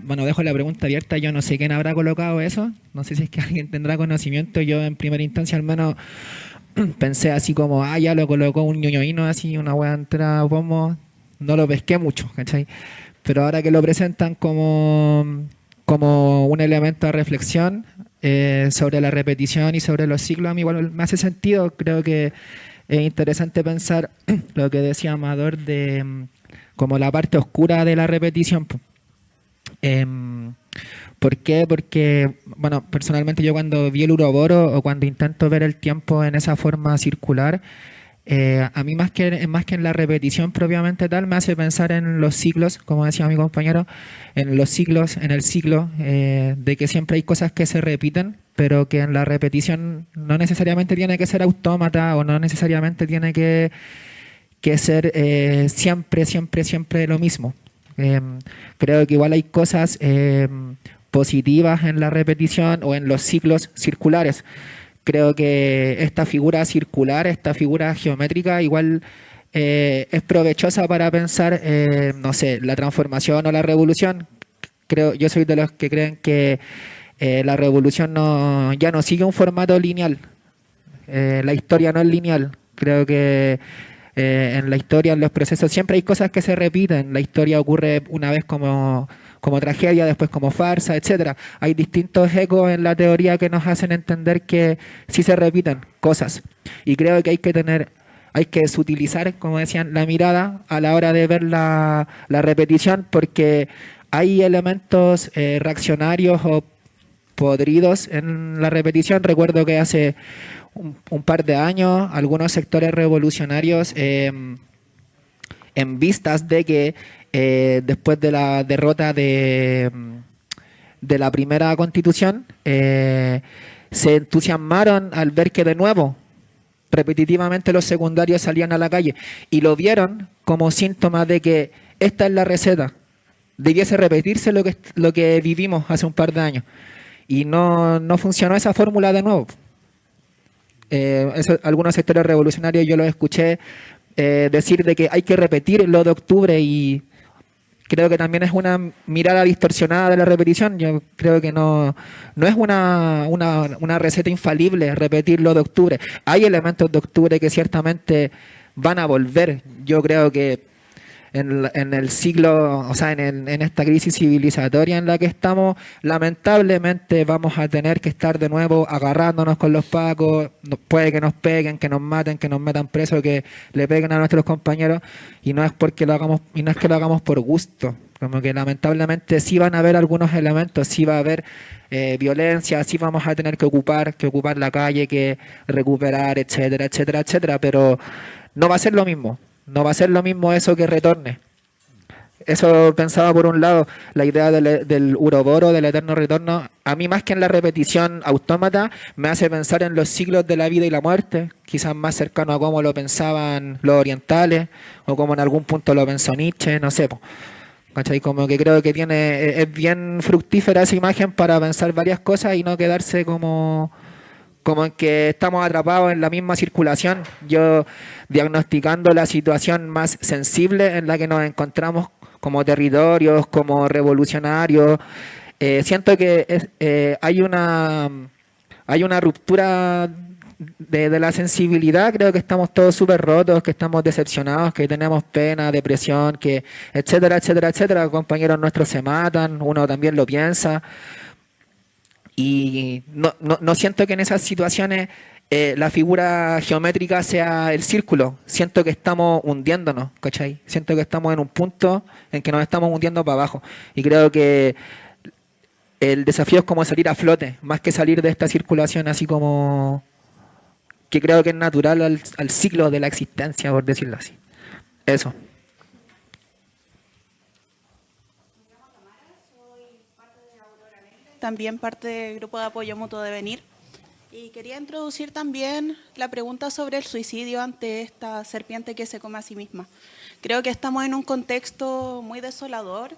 bueno, dejo la pregunta abierta. Yo no sé quién habrá colocado eso, no sé si es que alguien tendrá conocimiento. Yo en primera instancia al menos pensé así como, ya lo colocó un ñoñoíno así, una hueá entera, como no lo pesqué mucho, ¿cachai? Pero ahora que lo presentan como un elemento de reflexión sobre la repetición y sobre los ciclos, a mí igual me hace sentido. Creo que es interesante pensar lo que decía Amador de como la parte oscura de la repetición. ¿Por qué? Porque, bueno, personalmente yo cuando vi el Ouroboros o cuando intento ver el tiempo en esa forma circular, a mí más que en la repetición propiamente tal, me hace pensar en los ciclos, como decía mi compañero, en los ciclos, en el ciclo, de que siempre hay cosas que se repiten, pero que en la repetición no necesariamente tiene que ser autómata o no necesariamente tiene que que ser siempre lo mismo. Creo que igual hay cosas positivas en la repetición o en los ciclos circulares. Creo que esta figura circular, esta figura geométrica, igual es provechosa para pensar, no sé, la transformación o la revolución. Yo soy de los que creen que la revolución ya no sigue un formato lineal. La historia no es lineal. Creo que en la historia, en los procesos, siempre hay cosas que se repiten. La historia ocurre una vez como tragedia, después como farsa, etcétera. Hay distintos ecos en la teoría que nos hacen entender que sí se repiten cosas. Y creo que hay que sutilizar, como decían, la mirada a la hora de ver la repetición, porque hay elementos reaccionarios o podridos en la repetición. Recuerdo que hace un par de años algunos sectores revolucionarios, en vistas de que después de la derrota de la primera constitución, se entusiasmaron al ver que de nuevo repetitivamente los secundarios salían a la calle y lo vieron como síntoma de que esta es la receta, debiese repetirse lo que vivimos hace un par de años, y no funcionó esa fórmula de nuevo. Algunos sectores revolucionarios yo los escuché decir de que hay que repetir lo de octubre, y creo que también es una mirada distorsionada de la repetición. Yo creo que no es una receta infalible repetir lo de octubre. Hay elementos de octubre que ciertamente van a volver. Yo creo que en el siglo, o sea, en esta crisis civilizatoria en la que estamos, lamentablemente vamos a tener que estar de nuevo agarrándonos con los pacos. Puede que nos peguen, que nos maten, que nos metan presos, que le peguen a nuestros compañeros, y no es porque lo hagamos, y no es que lo hagamos por gusto. Como que lamentablemente sí van a haber algunos elementos, sí va a haber violencia, sí vamos a tener que ocupar la calle, que recuperar, etcétera, etcétera, etcétera, pero no va a ser lo mismo. No va a ser lo mismo eso que retorne. Eso pensaba por un lado, la idea del uroboro, del eterno retorno. A mí, más que en la repetición autómata, me hace pensar en los ciclos de la vida y la muerte, quizás más cercano a cómo lo pensaban los orientales, o como en algún punto lo pensó Nietzsche, no sé. ¿Cachai? Como que creo que es bien fructífera esa imagen para pensar varias cosas y no quedarse como en que estamos atrapados en la misma circulación. Yo, diagnosticando la situación más sensible en la que nos encontramos como territorios, como revolucionarios, siento que hay una ruptura de la sensibilidad. Creo que estamos todos súper rotos, que estamos decepcionados, que tenemos pena, depresión, que etcétera, etcétera, etcétera. Compañeros nuestros se matan, uno también lo piensa. Y no siento que en esas situaciones la figura geométrica sea el círculo. Siento que estamos hundiéndonos, ¿cachai? Siento que estamos en un punto en que nos estamos hundiendo para abajo. Y creo que el desafío es como salir a flote, más que salir de esta circulación así como que creo que es natural al ciclo de la existencia, por decirlo así. Eso. También parte del grupo de apoyo mutuo Devenir. Y quería introducir también la pregunta sobre el suicidio ante esta serpiente que se come a sí misma. Creo que estamos en un contexto muy desolador,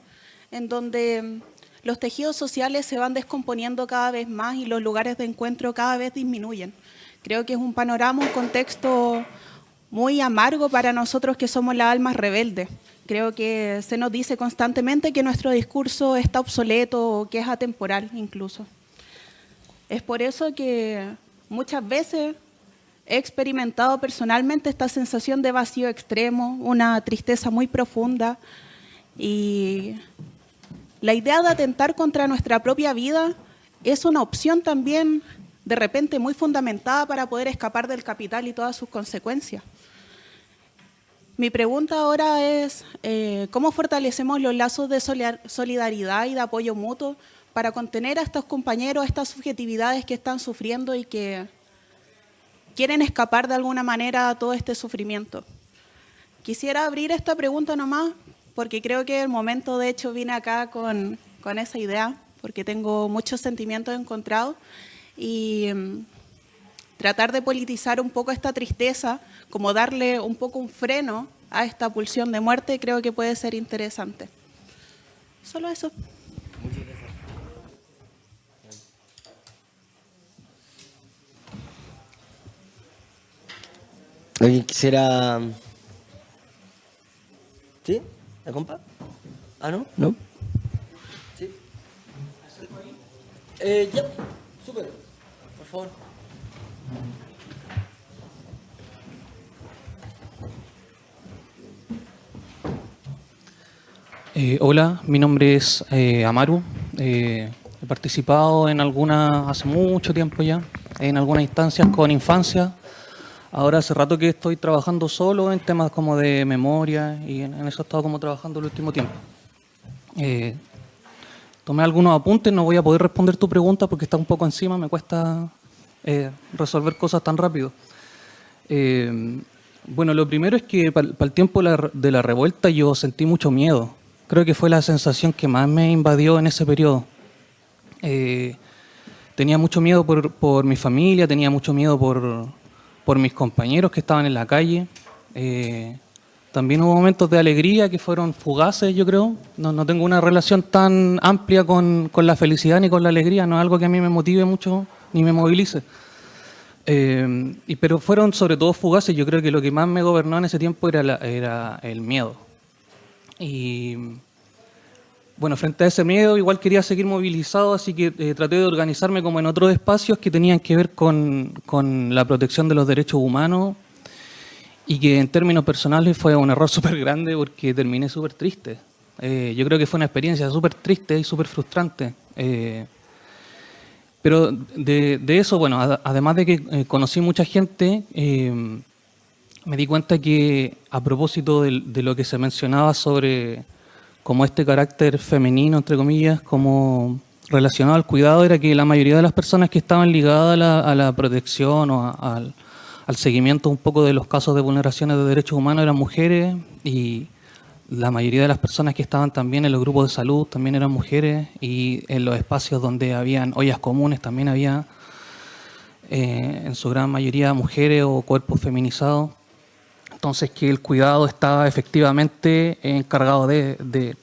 en donde los tejidos sociales se van descomponiendo cada vez más y los lugares de encuentro cada vez disminuyen. Creo que es un panorama, un contexto muy amargo para nosotros que somos las almas rebeldes. Creo que se nos dice constantemente que nuestro discurso está obsoleto o que es atemporal incluso. Es por eso que muchas veces he experimentado personalmente esta sensación de vacío extremo, una tristeza muy profunda, y la idea de atentar contra nuestra propia vida es una opción también de repente muy fundamentada para poder escapar del capital y todas sus consecuencias. Mi pregunta ahora es, ¿cómo fortalecemos los lazos de solidaridad y de apoyo mutuo para contener a estos compañeros, a estas subjetividades que están sufriendo y que quieren escapar de alguna manera a todo este sufrimiento? Quisiera abrir esta pregunta nomás, porque creo que el momento, de hecho, vine acá con esa idea, porque tengo muchos sentimientos encontrados, y tratar de politizar un poco esta tristeza, como darle un poco un freno a esta pulsión de muerte, creo que puede ser interesante. Solo eso. ¿Alguien quisiera...? ¿Sí? ¿La compa? ¿Ah, no? ¿No? ¿Sí? Ya, súper. Por favor. Hola, mi nombre es Amaru. He participado en algunas, hace mucho tiempo ya, en algunas instancias con infancia. Ahora hace rato que estoy trabajando solo en temas como de memoria y en eso he estado como trabajando el último tiempo. Tomé algunos apuntes, no voy a poder responder tu pregunta porque está un poco encima, me cuesta resolver cosas tan rápido. Bueno, lo primero es que para el tiempo de la revuelta yo sentí mucho miedo. Creo que fue la sensación que más me invadió en ese periodo. Tenía mucho miedo por mi familia, tenía mucho miedo por mis compañeros que estaban en la calle. También hubo momentos de alegría que fueron fugaces, yo creo. No tengo una relación tan amplia con la felicidad ni con la alegría, no es algo que a mí me motive mucho ni me movilice. Pero fueron sobre todo fugaces. Yo creo que lo que más me gobernó en ese tiempo era el miedo. Y bueno, frente a ese miedo igual quería seguir movilizado, así que traté de organizarme como en otros espacios que tenían que ver con la protección de los derechos humanos y que en términos personales fue un error súper grande porque terminé súper triste. Yo creo que fue una experiencia súper triste y súper frustrante. Pero de eso, bueno, además de que conocí mucha gente, me di cuenta que a propósito de lo que se mencionaba sobre como este carácter femenino, entre comillas, como relacionado al cuidado, era que la mayoría de las personas que estaban ligadas a la protección o al seguimiento un poco de los casos de vulneraciones de derechos humanos eran mujeres, y la mayoría de las personas que estaban también en los grupos de salud también eran mujeres, y en los espacios donde habían ollas comunes también había en su gran mayoría mujeres o cuerpos feminizados. Entonces, que el cuidado estaba efectivamente encargado de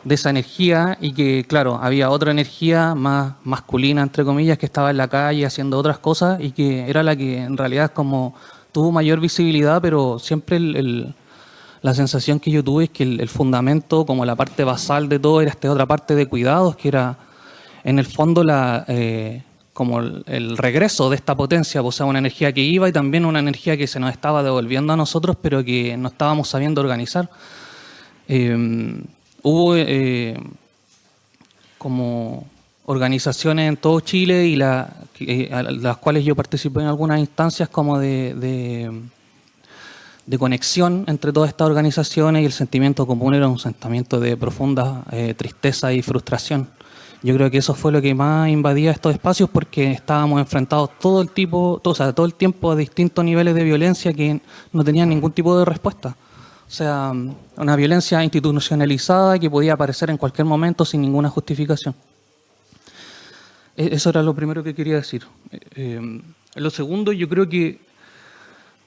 esa energía, y que, claro, había otra energía más masculina, entre comillas, que estaba en la calle haciendo otras cosas y que era la que en realidad como tuvo mayor visibilidad, pero siempre la sensación que yo tuve es que el fundamento, como la parte basal de todo, era esta otra parte de cuidados, que era en el fondo como el regreso de esta potencia, o sea, una energía que iba y también una energía que se nos estaba devolviendo a nosotros, pero que no estábamos sabiendo organizar. Hubo como organizaciones en todo Chile y a las cuales yo participé en algunas instancias como de conexión entre todas estas organizaciones, y el sentimiento común era un sentimiento de profunda tristeza y frustración. Yo creo que eso fue lo que más invadía estos espacios, porque estábamos enfrentados todo el tiempo a distintos niveles de violencia que no tenían ningún tipo de respuesta. O sea, una violencia institucionalizada que podía aparecer en cualquier momento sin ninguna justificación. Eso era lo primero que quería decir. Lo segundo, yo creo que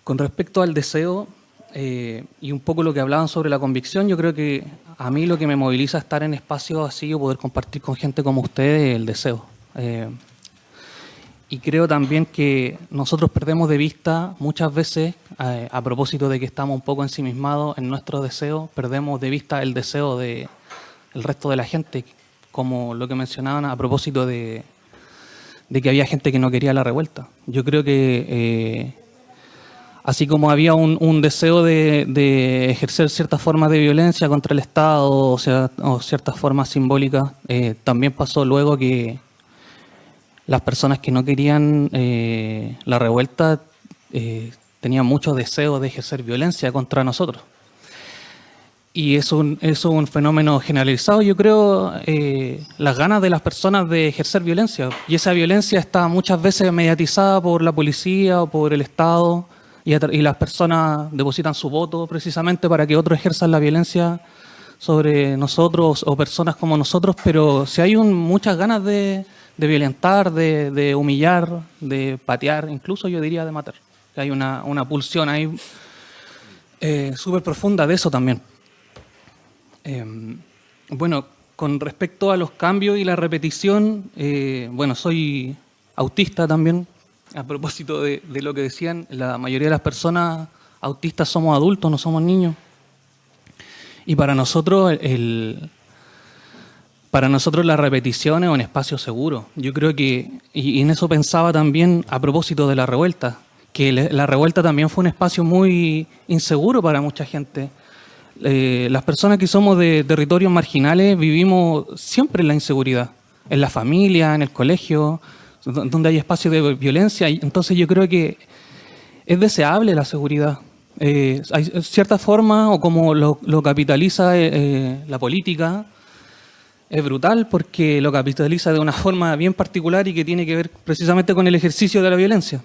con respecto al deseo y un poco lo que hablaban sobre la convicción, yo creo que a mí lo que me moviliza estar en espacios así o poder compartir con gente como ustedes es el deseo. Y creo también que nosotros perdemos de vista muchas veces, a propósito de que estamos un poco ensimismados en nuestros deseos, perdemos de vista el deseo del resto de la gente, como lo que mencionaban a propósito de que había gente que no quería la revuelta. Yo creo que así como había un deseo de ejercer ciertas formas de violencia contra el Estado, o ciertas formas simbólicas, también pasó luego que las personas que no querían la revuelta tenían mucho deseo de ejercer violencia contra nosotros. Y es un fenómeno generalizado, yo creo, las ganas de las personas de ejercer violencia. Y esa violencia está muchas veces mediatizada por la policía o por el Estado, y las personas depositan su voto precisamente para que otros ejerzan la violencia sobre nosotros o personas como nosotros, pero si hay muchas ganas de violentar, de humillar, de patear, incluso yo diría de matar. Hay una pulsión ahí súper profunda de eso también. Bueno, con respecto a los cambios y la repetición, bueno, soy autista también. A propósito de lo que decían, la mayoría de las personas autistas somos adultos, no somos niños. Y para nosotros la repetición es un espacio seguro. Yo creo que, y en eso pensaba también a propósito de la revuelta, que la revuelta también fue un espacio muy inseguro para mucha gente. Las personas que somos de territorios marginales vivimos siempre en la inseguridad, en la familia, en el colegio, donde hay espacios de violencia. Entonces yo creo que es deseable la seguridad. Hay cierta forma, o como lo capitaliza la política, es brutal porque lo capitaliza de una forma bien particular y que tiene que ver precisamente con el ejercicio de la violencia.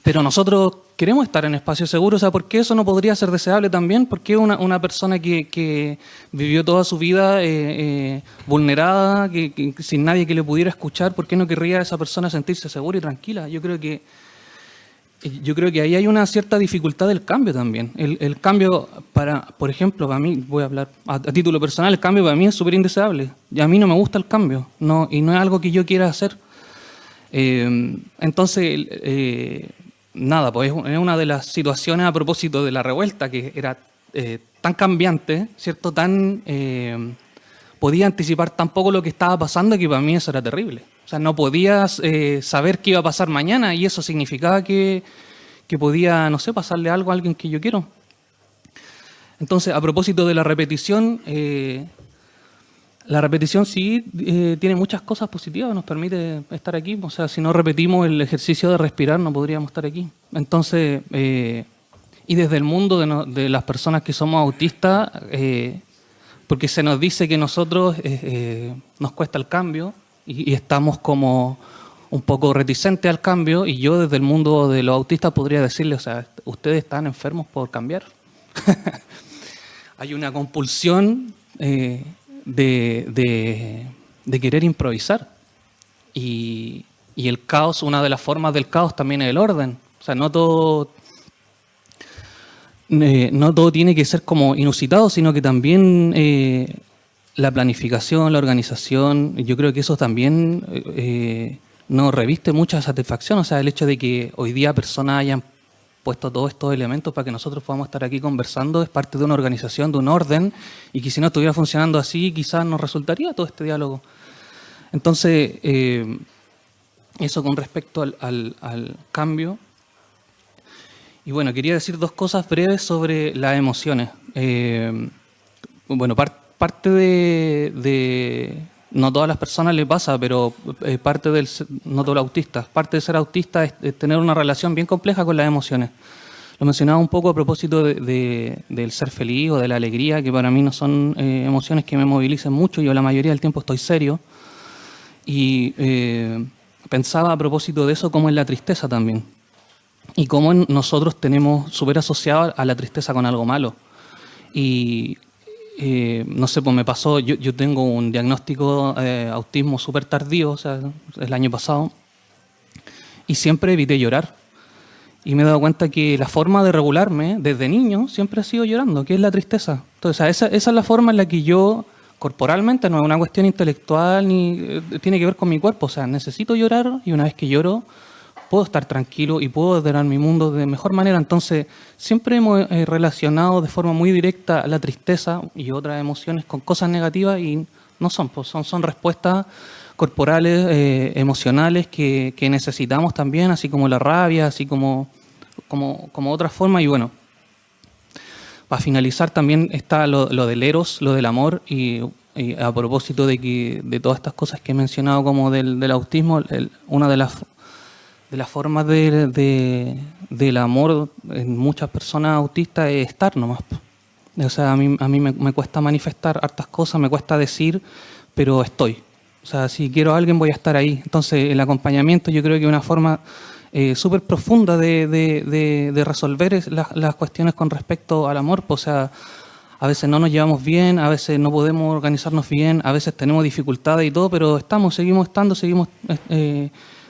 Pero nosotros queremos estar en espacios seguros, o sea, ¿por qué eso no podría ser deseable también? ¿Por qué una persona que vivió toda su vida vulnerada, sin nadie que le pudiera escuchar, ¿por qué no querría esa persona sentirse segura y tranquila? Yo creo que ahí hay una cierta dificultad del cambio también. El cambio, por ejemplo, para mí, voy a hablar a título personal, el cambio para mí es súper indeseable. Y a mí no me gusta el cambio, y no es algo que yo quiera hacer. Entonces, nada, pues es una de las situaciones a propósito de la revuelta que era tan cambiante, ¿cierto? Podía anticipar tan poco lo que estaba pasando que para mí eso era terrible. O sea, no podías saber qué iba a pasar mañana y eso significaba que podía, no sé, pasarle algo a alguien que yo quiero. Entonces, a propósito de la repetición sí tiene muchas cosas positivas, nos permite estar aquí. O sea, si no repetimos el ejercicio de respirar, no podríamos estar aquí. Entonces, y desde el mundo de las personas que somos autistas, porque se nos dice que nosotros nos cuesta el cambio y estamos como un poco reticentes al cambio, y yo desde el mundo de los autistas podría decirles, o sea, ustedes están enfermos por cambiar. Hay una compulsión de querer improvisar. Y el caos, una de las formas del caos también es el orden. O sea, no todo tiene que ser como inusitado, sino que también la planificación, la organización, yo creo que eso también nos reviste mucha satisfacción. O sea, el hecho de que hoy día personas hayan puesto todos estos elementos para que nosotros podamos estar aquí conversando es parte de una organización, de un orden, y que si no estuviera funcionando así, quizás nos resultaría todo este diálogo. Entonces, eso con respecto al cambio. Y bueno, quería decir dos cosas breves sobre las emociones. Bueno, parte de no todas las personas le pasa, pero no todos los autistas, parte de ser autista es tener una relación bien compleja con las emociones. Lo mencionaba un poco a propósito del ser feliz o de la alegría, que para mí no son emociones que me movilicen mucho. Yo la mayoría del tiempo estoy serio. Y pensaba a propósito de eso como en la tristeza también. Y cómo nosotros tenemos súper asociado a la tristeza con algo malo. Y no sé, pues me pasó, yo tengo un diagnóstico de autismo súper tardío, o sea, el año pasado, y siempre evité llorar. Y me he dado cuenta que la forma de regularme desde niño siempre ha sido llorando, que es la tristeza. Entonces, esa es la forma en la que yo, corporalmente, no es una cuestión intelectual, ni tiene que ver con mi cuerpo, o sea, necesito llorar, y una vez que lloro, puedo estar tranquilo y puedo ordenar mi mundo de mejor manera. Entonces, siempre hemos relacionado de forma muy directa la tristeza y otras emociones con cosas negativas, y no son, pues son respuestas corporales, emocionales que necesitamos también, así como la rabia, así como otras formas. Y bueno, para finalizar también está lo del eros, lo del amor, y a propósito de todas estas cosas que he mencionado como del autismo, una de las formas del amor en muchas personas autistas es estar nomás. O sea, a mí me cuesta manifestar hartas cosas, me cuesta decir, pero estoy. O sea, si quiero a alguien voy a estar ahí. Entonces, el acompañamiento yo creo que es una forma súper profunda de resolver las cuestiones con respecto al amor. O sea, a veces no nos llevamos bien, a veces no podemos organizarnos bien, a veces tenemos dificultades y todo, pero seguimos estando, seguimos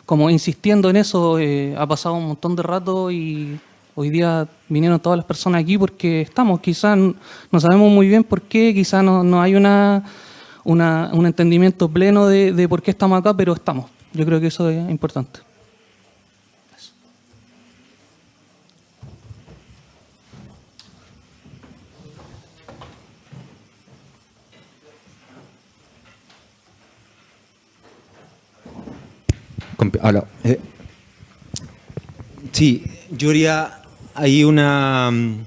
como insistiendo en eso. Ha pasado un montón de rato y hoy día vinieron todas las personas aquí porque estamos. Quizás no sabemos muy bien por qué, quizás no hay un entendimiento pleno de por qué estamos acá, pero estamos. Yo creo que eso es importante. Hola. Sí, yo haría ahí en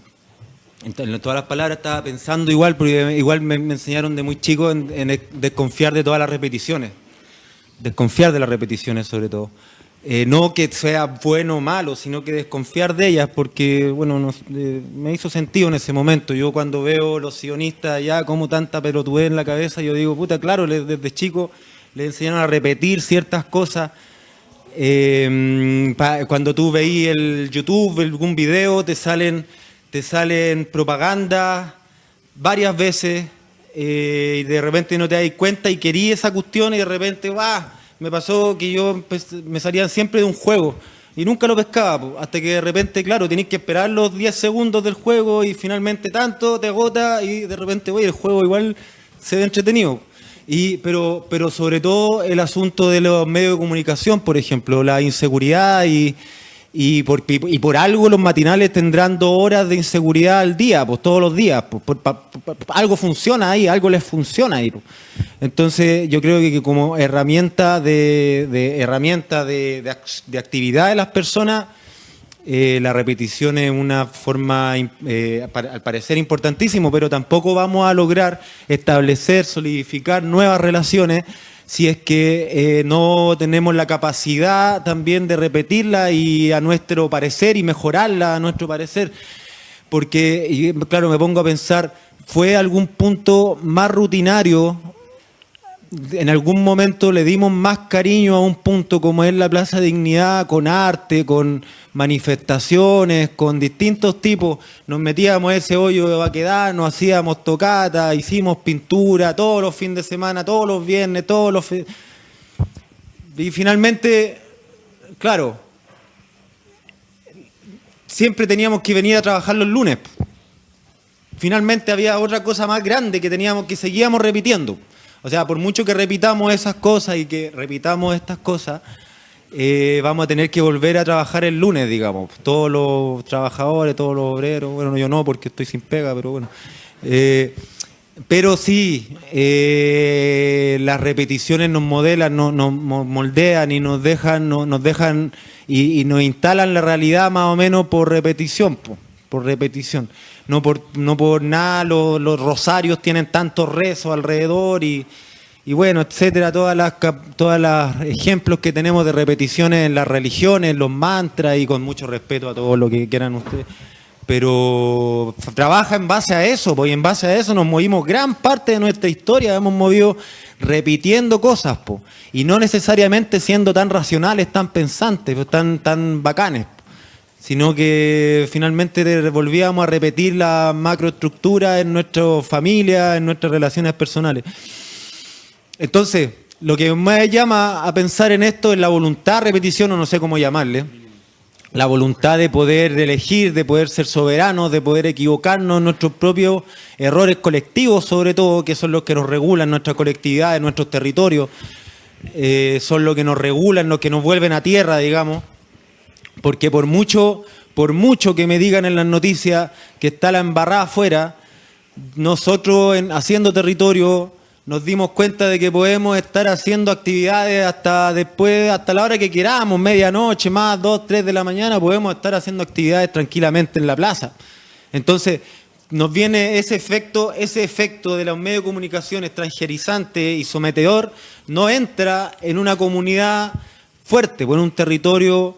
todas las palabras estaba pensando igual, porque igual me enseñaron de muy chico en desconfiar de todas las repeticiones. Desconfiar de las repeticiones sobre todo. No que sea bueno o malo, sino que desconfiar de ellas, porque bueno, me hizo sentido en ese momento. Yo cuando veo los sionistas ya como tanta pelotudez en la cabeza, yo digo, puta, claro, desde chico les enseñaron a repetir ciertas cosas. Cuando tú veís el YouTube, algún video, te salen propaganda varias veces y de repente no te das cuenta y querí esa cuestión y de repente, me pasó que me salían siempre de un juego y nunca lo pescaba, hasta que de repente, claro, tenés que esperar los 10 segundos del juego y finalmente tanto te agota y de repente, el juego igual se ve entretenido. Pero sobre todo el asunto de los medios de comunicación, por ejemplo, la inseguridad y por algo los matinales tendrán 2 horas de inseguridad al día, pues todos los días, algo funciona ahí, algo les funciona ahí. Entonces yo creo que como herramienta de actividad de las personas, la repetición es una forma, al parecer, importantísimo, pero tampoco vamos a lograr establecer, solidificar nuevas relaciones si es que no tenemos la capacidad también de repetirla y a nuestro parecer y mejorarla a nuestro parecer. Porque, claro, me pongo a pensar, ¿fue algún punto más rutinario? En algún momento le dimos más cariño a un punto como es la Plaza Dignidad, con arte, con manifestaciones, con distintos tipos. Nos metíamos a ese hoyo de Baquedano, nos hacíamos tocata, hicimos pintura todos los fines de semana, todos los viernes, y finalmente, claro, siempre teníamos que venir a trabajar los lunes. Finalmente había otra cosa más grande que seguíamos repitiendo. O sea, por mucho que repitamos esas cosas y que repitamos estas cosas, vamos a tener que volver a trabajar el lunes, digamos. Todos los trabajadores, todos los obreros, bueno, yo no porque estoy sin pega, pero bueno. Pero sí, las repeticiones nos modelan, nos moldean y nos dejan y nos instalan la realidad más o menos por repetición, por repetición. No por nada los rosarios tienen tantos rezos alrededor y bueno, etcétera, todas las ejemplos que tenemos de repeticiones en las religiones, los mantras, y con mucho respeto a todo lo que quieran ustedes. Pero trabaja en base a eso, pues, y en base a eso nos movimos gran parte de nuestra historia, hemos movido repitiendo cosas, pues, y no necesariamente siendo tan racionales, tan pensantes, pues, tan bacanes, sino que finalmente volvíamos a repetir la macroestructura en nuestra familia, en nuestras relaciones personales. Entonces, lo que me llama a pensar en esto es la voluntad, repetición, o no sé cómo llamarle, la voluntad de poder elegir, de poder ser soberanos, de poder equivocarnos en nuestros propios errores colectivos, sobre todo, que son los que nos regulan nuestra colectividad, en nuestros territorios, son los que nos regulan, los que nos vuelven a tierra, digamos. Porque por mucho que me digan en las noticias que está la embarrada afuera, nosotros haciendo territorio nos dimos cuenta de que podemos estar haciendo actividades hasta después, hasta la hora que queramos, medianoche, más 2, 3 de la mañana, podemos estar haciendo actividades tranquilamente en la plaza. Entonces, nos viene ese efecto de los medios de comunicación extranjerizante y sometedor, no entra en una comunidad fuerte, en un territorio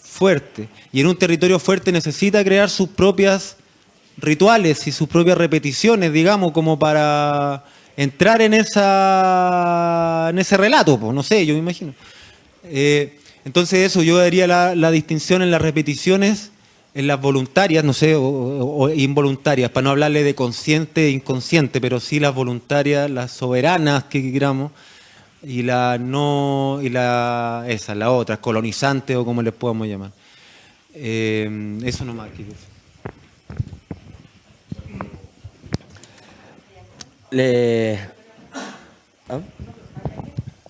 fuerte. Y en un territorio fuerte necesita crear sus propias rituales y sus propias repeticiones, digamos, como para entrar en ese relato, pues, no sé, yo me imagino. Entonces eso, yo daría la distinción en las repeticiones en las voluntarias, no sé, o involuntarias, para no hablarle de consciente e inconsciente, pero sí las voluntarias, las soberanas que queramos, y la no, y la otra, colonizante o como les podamos llamar. Eso nomás. ¿Ah?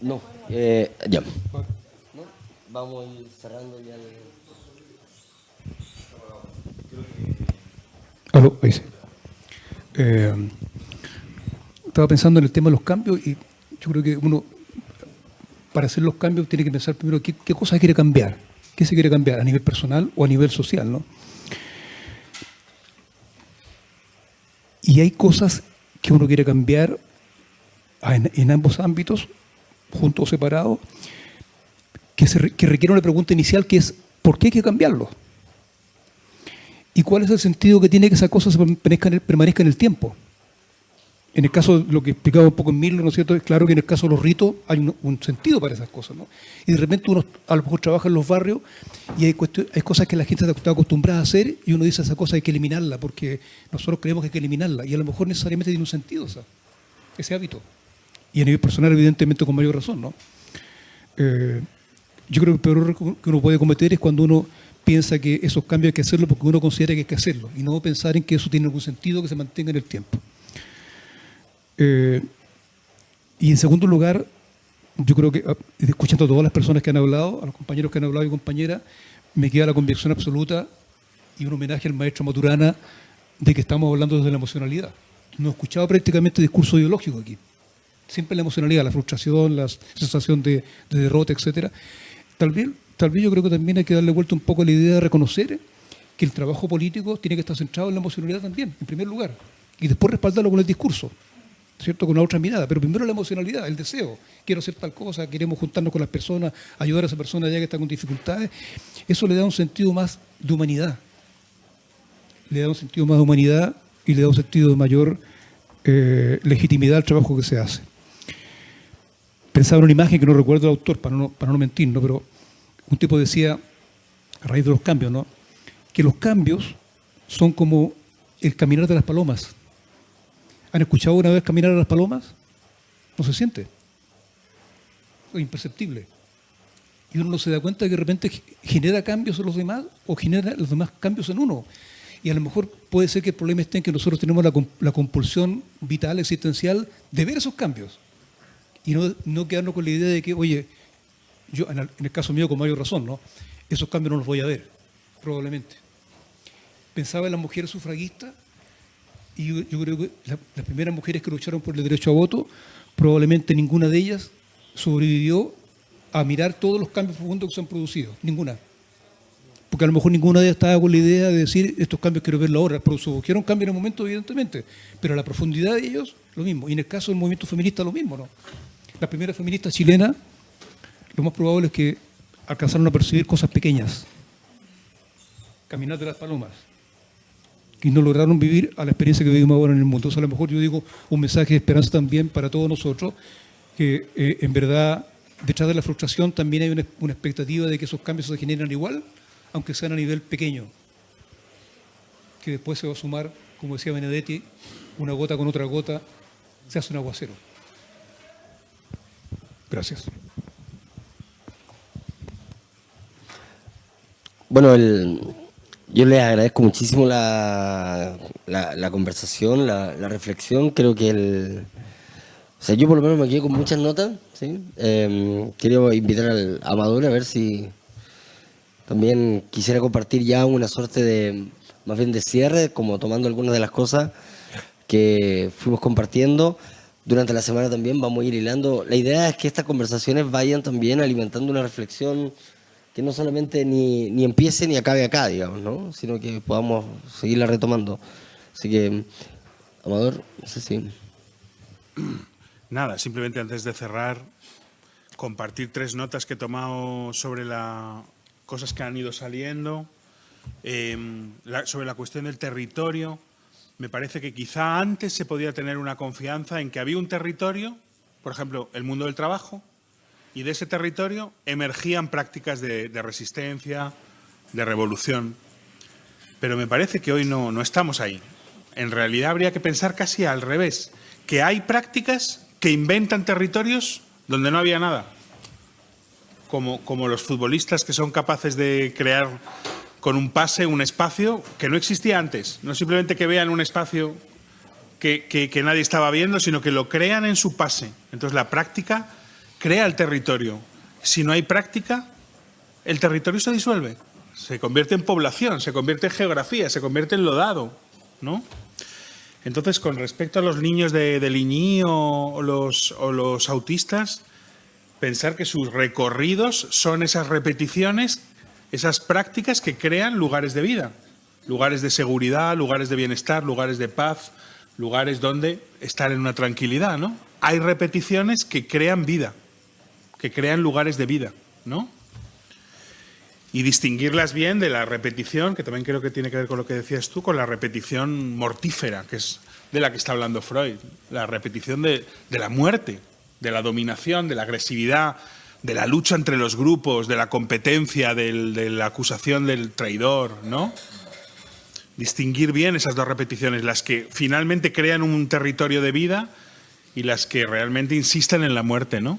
No, ya. ¿No? Vamos a ir cerrando ya. Aló, ahí sí. Estaba pensando en el tema de los cambios y yo creo que uno, para hacer los cambios, tiene que pensar primero qué cosas quiere cambiar. ¿Qué se quiere cambiar a nivel personal o a nivel social, ¿no? Y hay cosas que uno quiere cambiar en ambos ámbitos, juntos o separados, que requieren una pregunta inicial que es ¿por qué hay que cambiarlo? ¿Y cuál es el sentido que tiene que esa cosa permanezca en el tiempo? En el caso de lo que explicaba un poco en Mirlo, ¿no es cierto? Es claro que en el caso de los ritos hay un sentido para esas cosas, ¿no? Y de repente uno a lo mejor trabaja en los barrios y hay cosas que la gente está acostumbrada a hacer y uno dice esa cosa hay que eliminarla porque nosotros creemos que hay que eliminarla y a lo mejor necesariamente tiene un sentido ese hábito. Y a nivel personal, evidentemente, con mayor razón, ¿no? Yo creo que el peor error que uno puede cometer es cuando uno piensa que esos cambios hay que hacerlo porque uno considera que hay que hacerlo y no pensar en que eso tiene algún sentido que se mantenga en el tiempo. Y en segundo lugar, yo creo que escuchando a todas las personas que han hablado, a los compañeros que han hablado y compañeras, me queda la convicción absoluta y un homenaje al maestro Maturana de que estamos hablando desde la emocionalidad. No he escuchado prácticamente discurso ideológico aquí. Siempre la emocionalidad, la frustración, la sensación de derrota, etcétera. Tal vez yo creo que también hay que darle vuelta un poco a la idea de reconocer que el trabajo político tiene que estar centrado en la emocionalidad también, en primer lugar, y después respaldarlo con el discurso, ¿cierto? Con una otra mirada, pero primero la emocionalidad, el deseo. Quiero hacer tal cosa, queremos juntarnos con las personas, ayudar a esa persona ya que está con dificultades. Eso le da un sentido más de humanidad. Le da un sentido más de humanidad y le da un sentido de mayor legitimidad al trabajo que se hace. Pensaba en una imagen que no recuerdo el autor, para no mentir, ¿no? Pero un tipo decía, a raíz de los cambios, ¿no? Que los cambios son como el caminar de las palomas. ¿Han escuchado una vez caminar a las palomas? No se siente. Es imperceptible. Y uno no se da cuenta de que de repente genera cambios en los demás o genera los demás cambios en uno. Y a lo mejor puede ser que el problema esté en que nosotros tenemos la compulsión vital, existencial, de ver esos cambios. Y no quedarnos con la idea de que, oye, yo en el caso mío con mayor razón, ¿no? Esos cambios no los voy a ver, probablemente. Pensaba en las mujeres sufragistas y yo creo que las primeras mujeres que lucharon por el derecho a voto, probablemente ninguna de ellas sobrevivió a mirar todos los cambios profundos que se han producido. Ninguna. Porque a lo mejor ninguna de ellas estaba con la idea de decir estos cambios quiero verlo ahora. Produjeron cambios en el momento, evidentemente, pero a la profundidad de ellos, lo mismo. Y en el caso del movimiento feminista, lo mismo, ¿no? Las primeras feministas chilenas, lo más probable es que alcanzaron a percibir cosas pequeñas. Caminar de las palomas. Y no lograron vivir a la experiencia que vivimos ahora en el mundo. Entonces, a lo mejor yo digo un mensaje de esperanza también para todos nosotros, que en verdad, detrás de la frustración también hay una expectativa de que esos cambios se generan igual, aunque sean a nivel pequeño. Que después se va a sumar, como decía Benedetti, una gota con otra gota, se hace un aguacero. Gracias. Bueno, yo les agradezco muchísimo la conversación, la reflexión. Creo que o sea, yo por lo menos me quedé con muchas notas, ¿sí? Quiero invitar al Amador a ver si también quisiera compartir ya una suerte de, más bien de cierre, como tomando algunas de las cosas que fuimos compartiendo. Durante la semana también vamos a ir hilando. La idea es que estas conversaciones vayan también alimentando una reflexión que no solamente ni empiece ni acabe acá, digamos, ¿no? Sino que podamos seguirla retomando. Así que, Amador, no sé si... Nada, simplemente antes de cerrar, compartir 3 notas que he tomado sobre cosas que han ido saliendo, sobre la cuestión del territorio. Me parece que quizá antes se podía tener una confianza en que había un territorio, por ejemplo, el mundo del trabajo, y de ese territorio emergían prácticas de resistencia, de revolución. Pero me parece que hoy no estamos ahí. En realidad habría que pensar casi al revés, que hay prácticas que inventan territorios donde no había nada. Como los futbolistas que son capaces de crear con un pase un espacio que no existía antes. No simplemente que vean un espacio que nadie estaba viendo, sino que lo crean en su pase. Entonces la práctica crea el territorio. Si no hay práctica, el territorio se disuelve. Se convierte en población, se convierte en geografía, se convierte en lodado, ¿no? Entonces, con respecto a los niños de Ligny o los autistas, pensar que sus recorridos son esas repeticiones, esas prácticas que crean lugares de vida, lugares de seguridad, lugares de bienestar, lugares de paz, lugares donde estar en una tranquilidad, ¿no? Hay repeticiones que crean vida, que crean lugares de vida, ¿no? Y distinguirlas bien de la repetición, que también creo que tiene que ver con lo que decías tú, con la repetición mortífera, que es de la que está hablando Freud, la repetición de la muerte, de la dominación, de la agresividad, de la lucha entre los grupos, de la competencia, de la acusación del traidor, ¿no? Distinguir bien esas dos repeticiones, las que finalmente crean un territorio de vida y las que realmente insisten en la muerte, ¿no?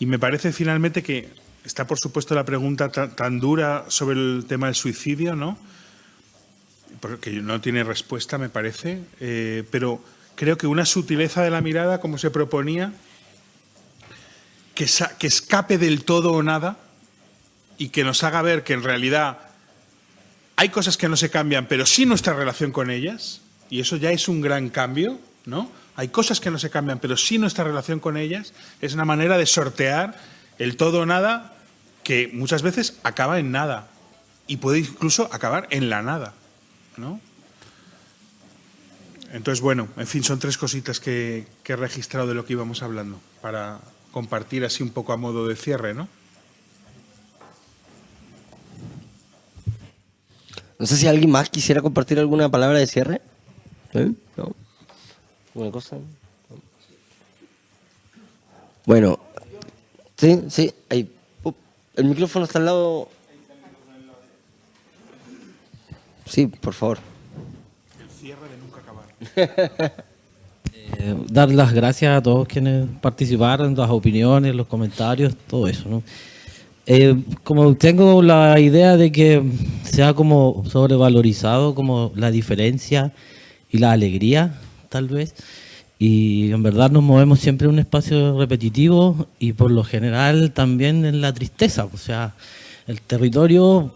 Y me parece finalmente que está, por supuesto, la pregunta tan dura sobre el tema del suicidio, ¿no? Porque no tiene respuesta, me parece, pero creo que una sutileza de la mirada, como se proponía, que escape del todo o nada y que nos haga ver que en realidad hay cosas que no se cambian, pero sí nuestra relación con ellas, y eso ya es un gran cambio, ¿no? Hay cosas que no se cambian, pero sí nuestra relación con ellas, es una manera de sortear el todo o nada que muchas veces acaba en nada y puede incluso acabar en la nada, ¿no? Entonces, bueno, en fin, son tres cositas que he registrado de lo que íbamos hablando para compartir así un poco a modo de cierre, ¿no? No sé si alguien más quisiera compartir alguna palabra de cierre. ¿Sí? ¿No? ¿Alguna cosa? No. Bueno, sí, ahí. El micrófono está al lado. Sí, por favor. El cierre de nunca acabar. Dar las gracias a todos quienes participaron, las opiniones, los comentarios, todo eso, ¿no? Como tengo la idea de que se ha como sobrevalorizado como la diferencia y la alegría, tal vez, y en verdad nos movemos siempre en un espacio repetitivo y por lo general también en la tristeza, o sea, el territorio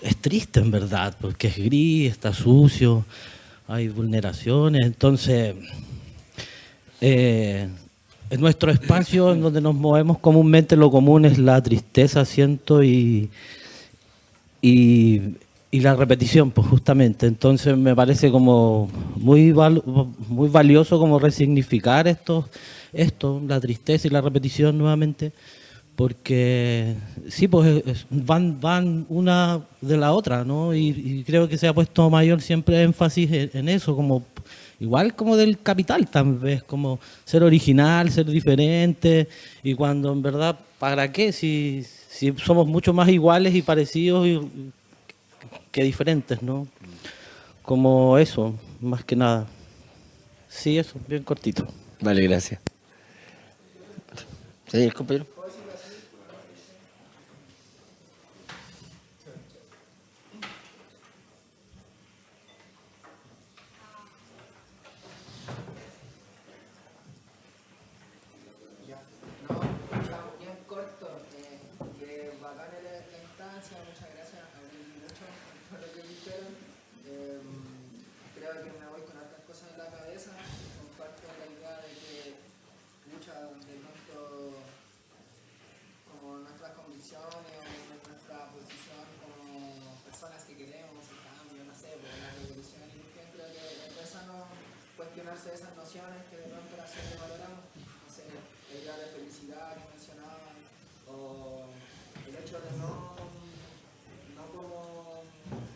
es triste en verdad, porque es gris, está sucio, hay vulneraciones, entonces en nuestro espacio en donde nos movemos comúnmente lo común es la tristeza, siento, y la repetición, pues justamente. Entonces me parece como muy valioso como resignificar esto, la tristeza y la repetición nuevamente, porque sí, pues van una de la otra, ¿no? Y creo que se ha puesto mayor siempre énfasis en eso, como igual como del Capital, tal vez, como ser original, ser diferente, y cuando en verdad, ¿para qué? Si somos mucho más iguales y parecidos que diferentes, ¿no? Como eso, más que nada. Sí, eso, bien cortito. Vale, gracias. Sí, el compañero. Esas nociones que de pronto las sobrevaloramos, no sé, la idea de felicidad que mencionaban, o el hecho de no como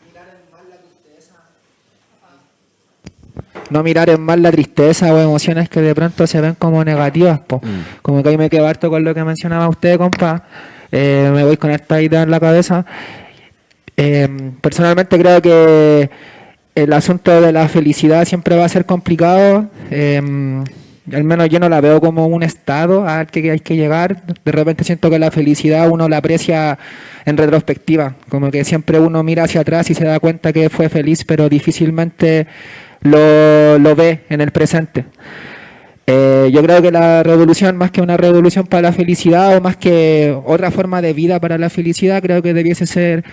mirar en mal la tristeza. No mirar en mal la tristeza o emociones que de pronto se ven como negativas, po. Como que ahí me quedo harto con lo que mencionaba usted, compa, me voy con esta idea en la cabeza. Personalmente creo que el asunto de la felicidad siempre va a ser complicado. Al menos yo no la veo como un estado al que hay que llegar. De repente siento que la felicidad uno la aprecia en retrospectiva, como que siempre uno mira hacia atrás y se da cuenta que fue feliz, pero difícilmente lo ve en el presente. Yo creo que la revolución, más que una revolución para la felicidad o más que otra forma de vida para la felicidad, creo que debiese ser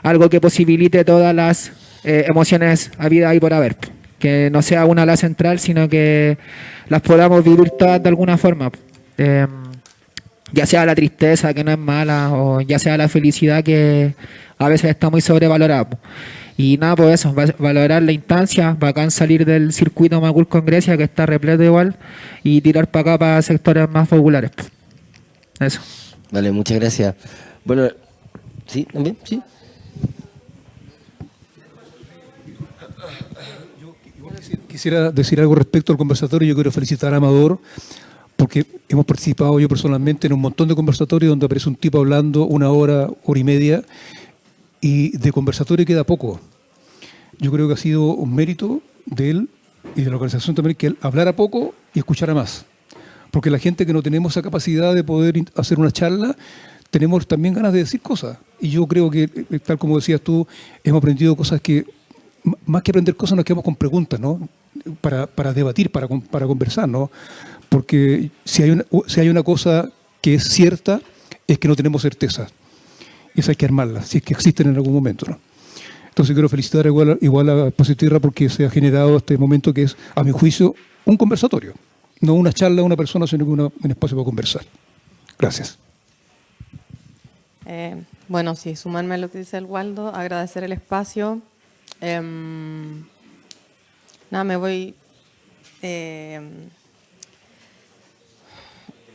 algo que posibilite todas las emociones habidas y por haber. Que no sea una la central, sino que las podamos vivir todas de alguna forma. Ya sea la tristeza, que no es mala, o ya sea la felicidad, que a veces está muy sobrevalorada. Y nada, pues eso, valorar la instancia, bacán salir del circuito Macul con Grecia, que está repleto igual, y tirar para acá para sectores más populares. Eso. Vale, muchas gracias. Bueno, ¿sí? ¿También? ¿Sí? Quisiera decir algo respecto al conversatorio. Yo quiero felicitar a Amador porque hemos participado yo personalmente en un montón de conversatorios donde aparece un tipo hablando 1 hora, hora y media, y de conversatorio queda poco. Yo creo que ha sido un mérito de él y de la organización también que él hablara poco y escuchara más. Porque la gente que no tenemos esa capacidad de poder hacer una charla, tenemos también ganas de decir cosas. Y yo creo que, tal como decías tú, hemos aprendido cosas que, más que aprender cosas, nos quedamos con preguntas, ¿no? Para debatir, para conversar, ¿no? Porque si hay una cosa que es cierta, es que no tenemos certeza. Y esa hay que armarla, si es que existen en algún momento, ¿no? Entonces quiero felicitar igual a Espacio Tierra porque se ha generado este momento que es, a mi juicio, un conversatorio. No una charla de una persona, sino que un espacio para conversar. Gracias. Bueno, sí, sumarme a lo que dice el Waldo, agradecer el espacio. Nada, me voy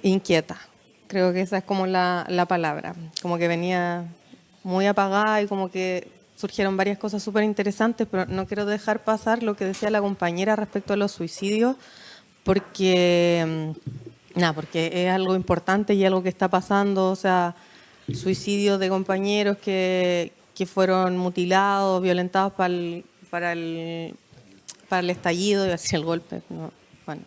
inquieta. Creo que esa es como la palabra. Como que venía muy apagada y como que surgieron varias cosas súper interesantes, pero no quiero dejar pasar lo que decía la compañera respecto a los suicidios, porque es algo importante y algo que está pasando. O sea, suicidios de compañeros que fueron mutilados, violentados para el estallido, iba a decir el golpe, ¿no? Bueno.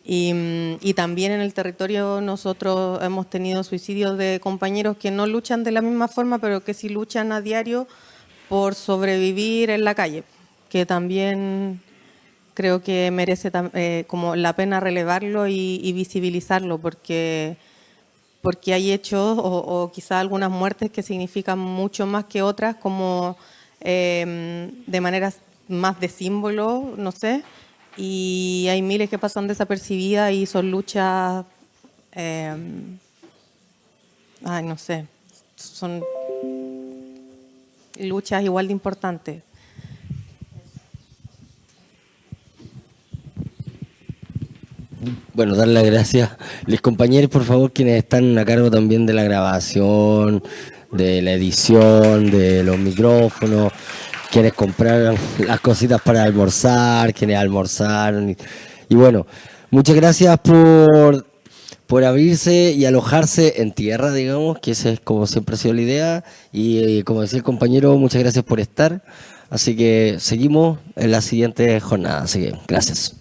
Y también en el territorio nosotros hemos tenido suicidios de compañeros que no luchan de la misma forma, pero que sí luchan a diario por sobrevivir en la calle, que también creo que merece como la pena relevarlo y visibilizarlo, porque hay hechos o quizá algunas muertes que significan mucho más que otras, como de maneras más de símbolo, no sé, y hay miles que pasan desapercibidas y son luchas, no sé, son luchas igual de importantes. Bueno, darle las gracias a los compañeros, por favor, quienes están a cargo también de la grabación, de la edición, de los micrófonos, quienes compraron las cositas para almorzar, quienes almorzaron. Y bueno, muchas gracias por abrirse y alojarse en tierra, digamos, que esa es como siempre ha sido la idea. Y como decía el compañero, muchas gracias por estar. Así que seguimos en la siguiente jornada. Así que gracias.